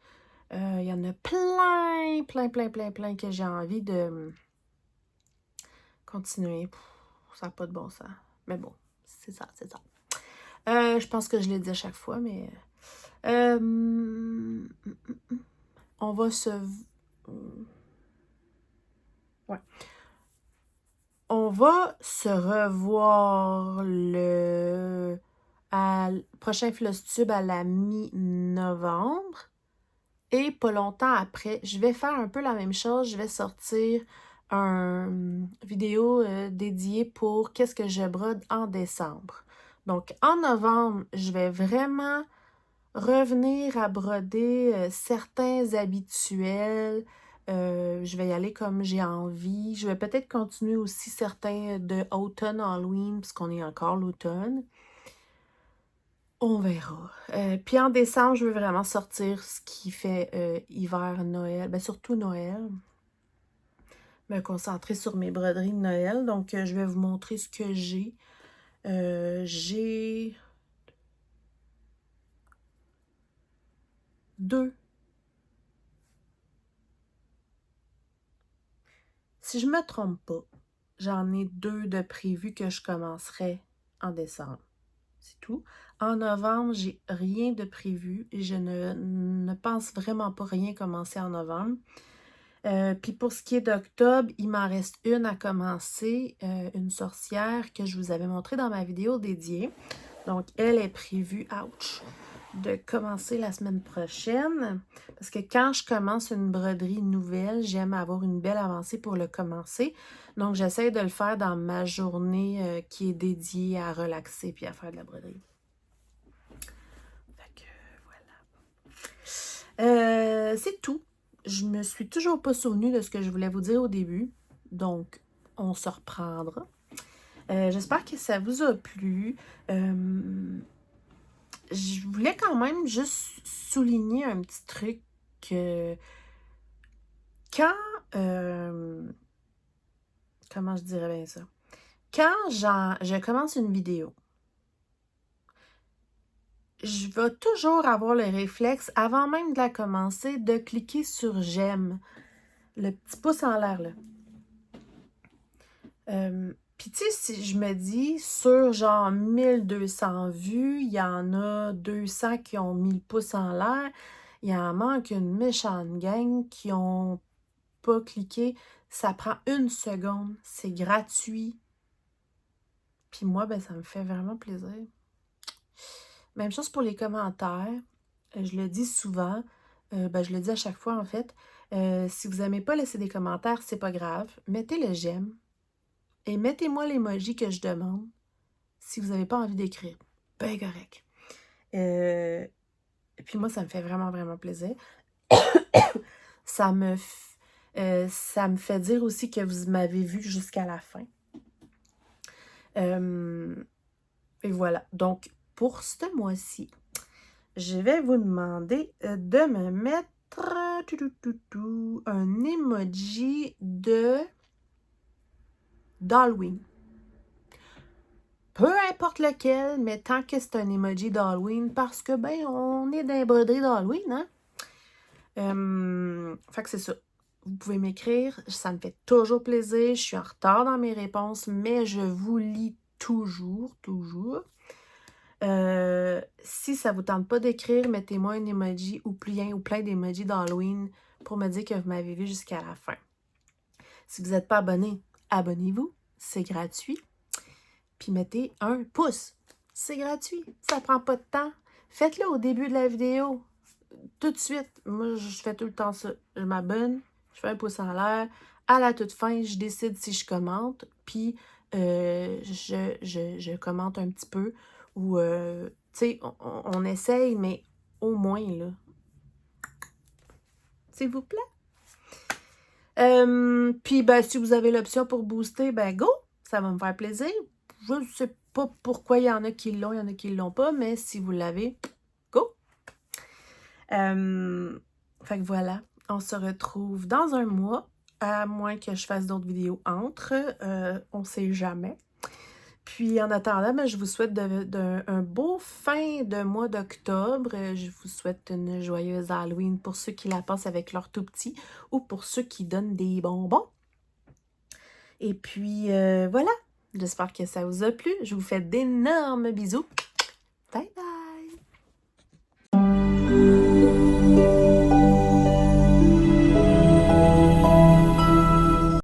Il y en a plein que j'ai envie de continuer. Ça n'a pas de bon sens. Mais bon, c'est ça. Je pense que je l'ai dit à chaque fois, mais... on va se... Ouais. On va se revoir le prochain Flosstube à la mi-novembre. Et pas longtemps après, je vais faire un peu la même chose. Je vais sortir une vidéo dédiée pour qu'est-ce que je brode en décembre. Donc, en novembre, je vais vraiment revenir à broder certains habituels. Je vais y aller comme j'ai envie. Je vais peut-être continuer aussi certains de automne, Halloween, puisqu'on est encore l'automne. On verra. Puis en décembre, je veux vraiment sortir ce qui fait hiver, Noël. Ben surtout Noël. Me concentrer sur mes broderies de Noël. Donc, je vais vous montrer ce que j'ai. J'ai 2. Si je me trompe pas, j'en ai 2 de prévus que je commencerai en décembre. C'est tout. En novembre, j'ai rien de prévu et je ne pense vraiment pas rien commencer en novembre. Puis pour ce qui est d'octobre, il m'en reste une à commencer, une sorcière que je vous avais montrée dans ma vidéo dédiée. Donc, elle est prévue, ouch, de commencer la semaine prochaine. Parce que quand je commence une broderie nouvelle, j'aime avoir une belle avancée pour le commencer. Donc, j'essaie de le faire dans ma journée qui est dédiée à relaxer puis à faire de la broderie. Fait que, voilà. C'est tout. Je me suis toujours pas souvenue de ce que je voulais vous dire au début. Donc, on se reprendra. J'espère que ça vous a plu. Je voulais quand même juste souligner un petit truc que quand... comment je dirais bien ça? Quand je commence une vidéo, je vais toujours avoir le réflexe, avant même de la commencer, de cliquer sur « J'aime ». Le petit pouce en l'air, là. Puis tu sais, si je me dis, sur genre 1200 vues, il y en a 200 qui ont mis le pouce en l'air, il en manque une méchante gang qui ont pas cliqué. Ça prend 1 seconde, c'est gratuit. Puis moi, ben ça me fait vraiment plaisir. Même chose pour les commentaires. Je le dis souvent, je le dis à chaque fois en fait. Si vous n'aimez pas laisser des commentaires, c'est pas grave. Mettez le j'aime. Et mettez-moi l'emoji que je demande si vous n'avez pas envie d'écrire. Ben correct. Et puis moi, ça me fait vraiment, vraiment plaisir. ça me fait dire aussi que vous m'avez vu jusqu'à la fin. Et voilà. Donc, pour ce mois-ci, je vais vous demander de me mettre un emoji d'Halloween. Peu importe lequel, mais tant que c'est un emoji d'Halloween, parce que, ben, on est dans les broderies d'Halloween, hein? Fait que c'est ça. Vous pouvez m'écrire, ça me fait toujours plaisir. Je suis en retard dans mes réponses, mais je vous lis toujours. Si ça vous tente pas d'écrire, mettez-moi un emoji ou plein d'emojis d'Halloween pour me dire que vous m'avez vu jusqu'à la fin. Si vous n'êtes pas abonné, abonnez-vous. C'est gratuit. Puis mettez un pouce. C'est gratuit. Ça prend pas de temps. Faites-le au début de la vidéo. Tout de suite. Moi, je fais tout le temps ça. Je m'abonne. Je fais un pouce en l'air. À la toute fin, je décide si je commente. Puis, je commente un petit peu. Ou, tu sais, on essaye, mais au moins, là. S'il vous plaît. Puis, ben, si vous avez l'option pour booster, ben, go! Ça va me faire plaisir. Je ne sais pas pourquoi il y en a qui l'ont, il y en a qui ne l'ont pas, mais si vous l'avez, go! Fait que voilà, on se retrouve dans un mois, à moins que je fasse d'autres vidéos entre. On ne sait jamais. Puis en attendant, ben, je vous souhaite un beau fin de mois d'octobre. Je vous souhaite une joyeuse Halloween pour ceux qui la passent avec leurs tout petits ou pour ceux qui donnent des bonbons. Et puis voilà, j'espère que ça vous a plu. Je vous fais d'énormes bisous. Bye bye!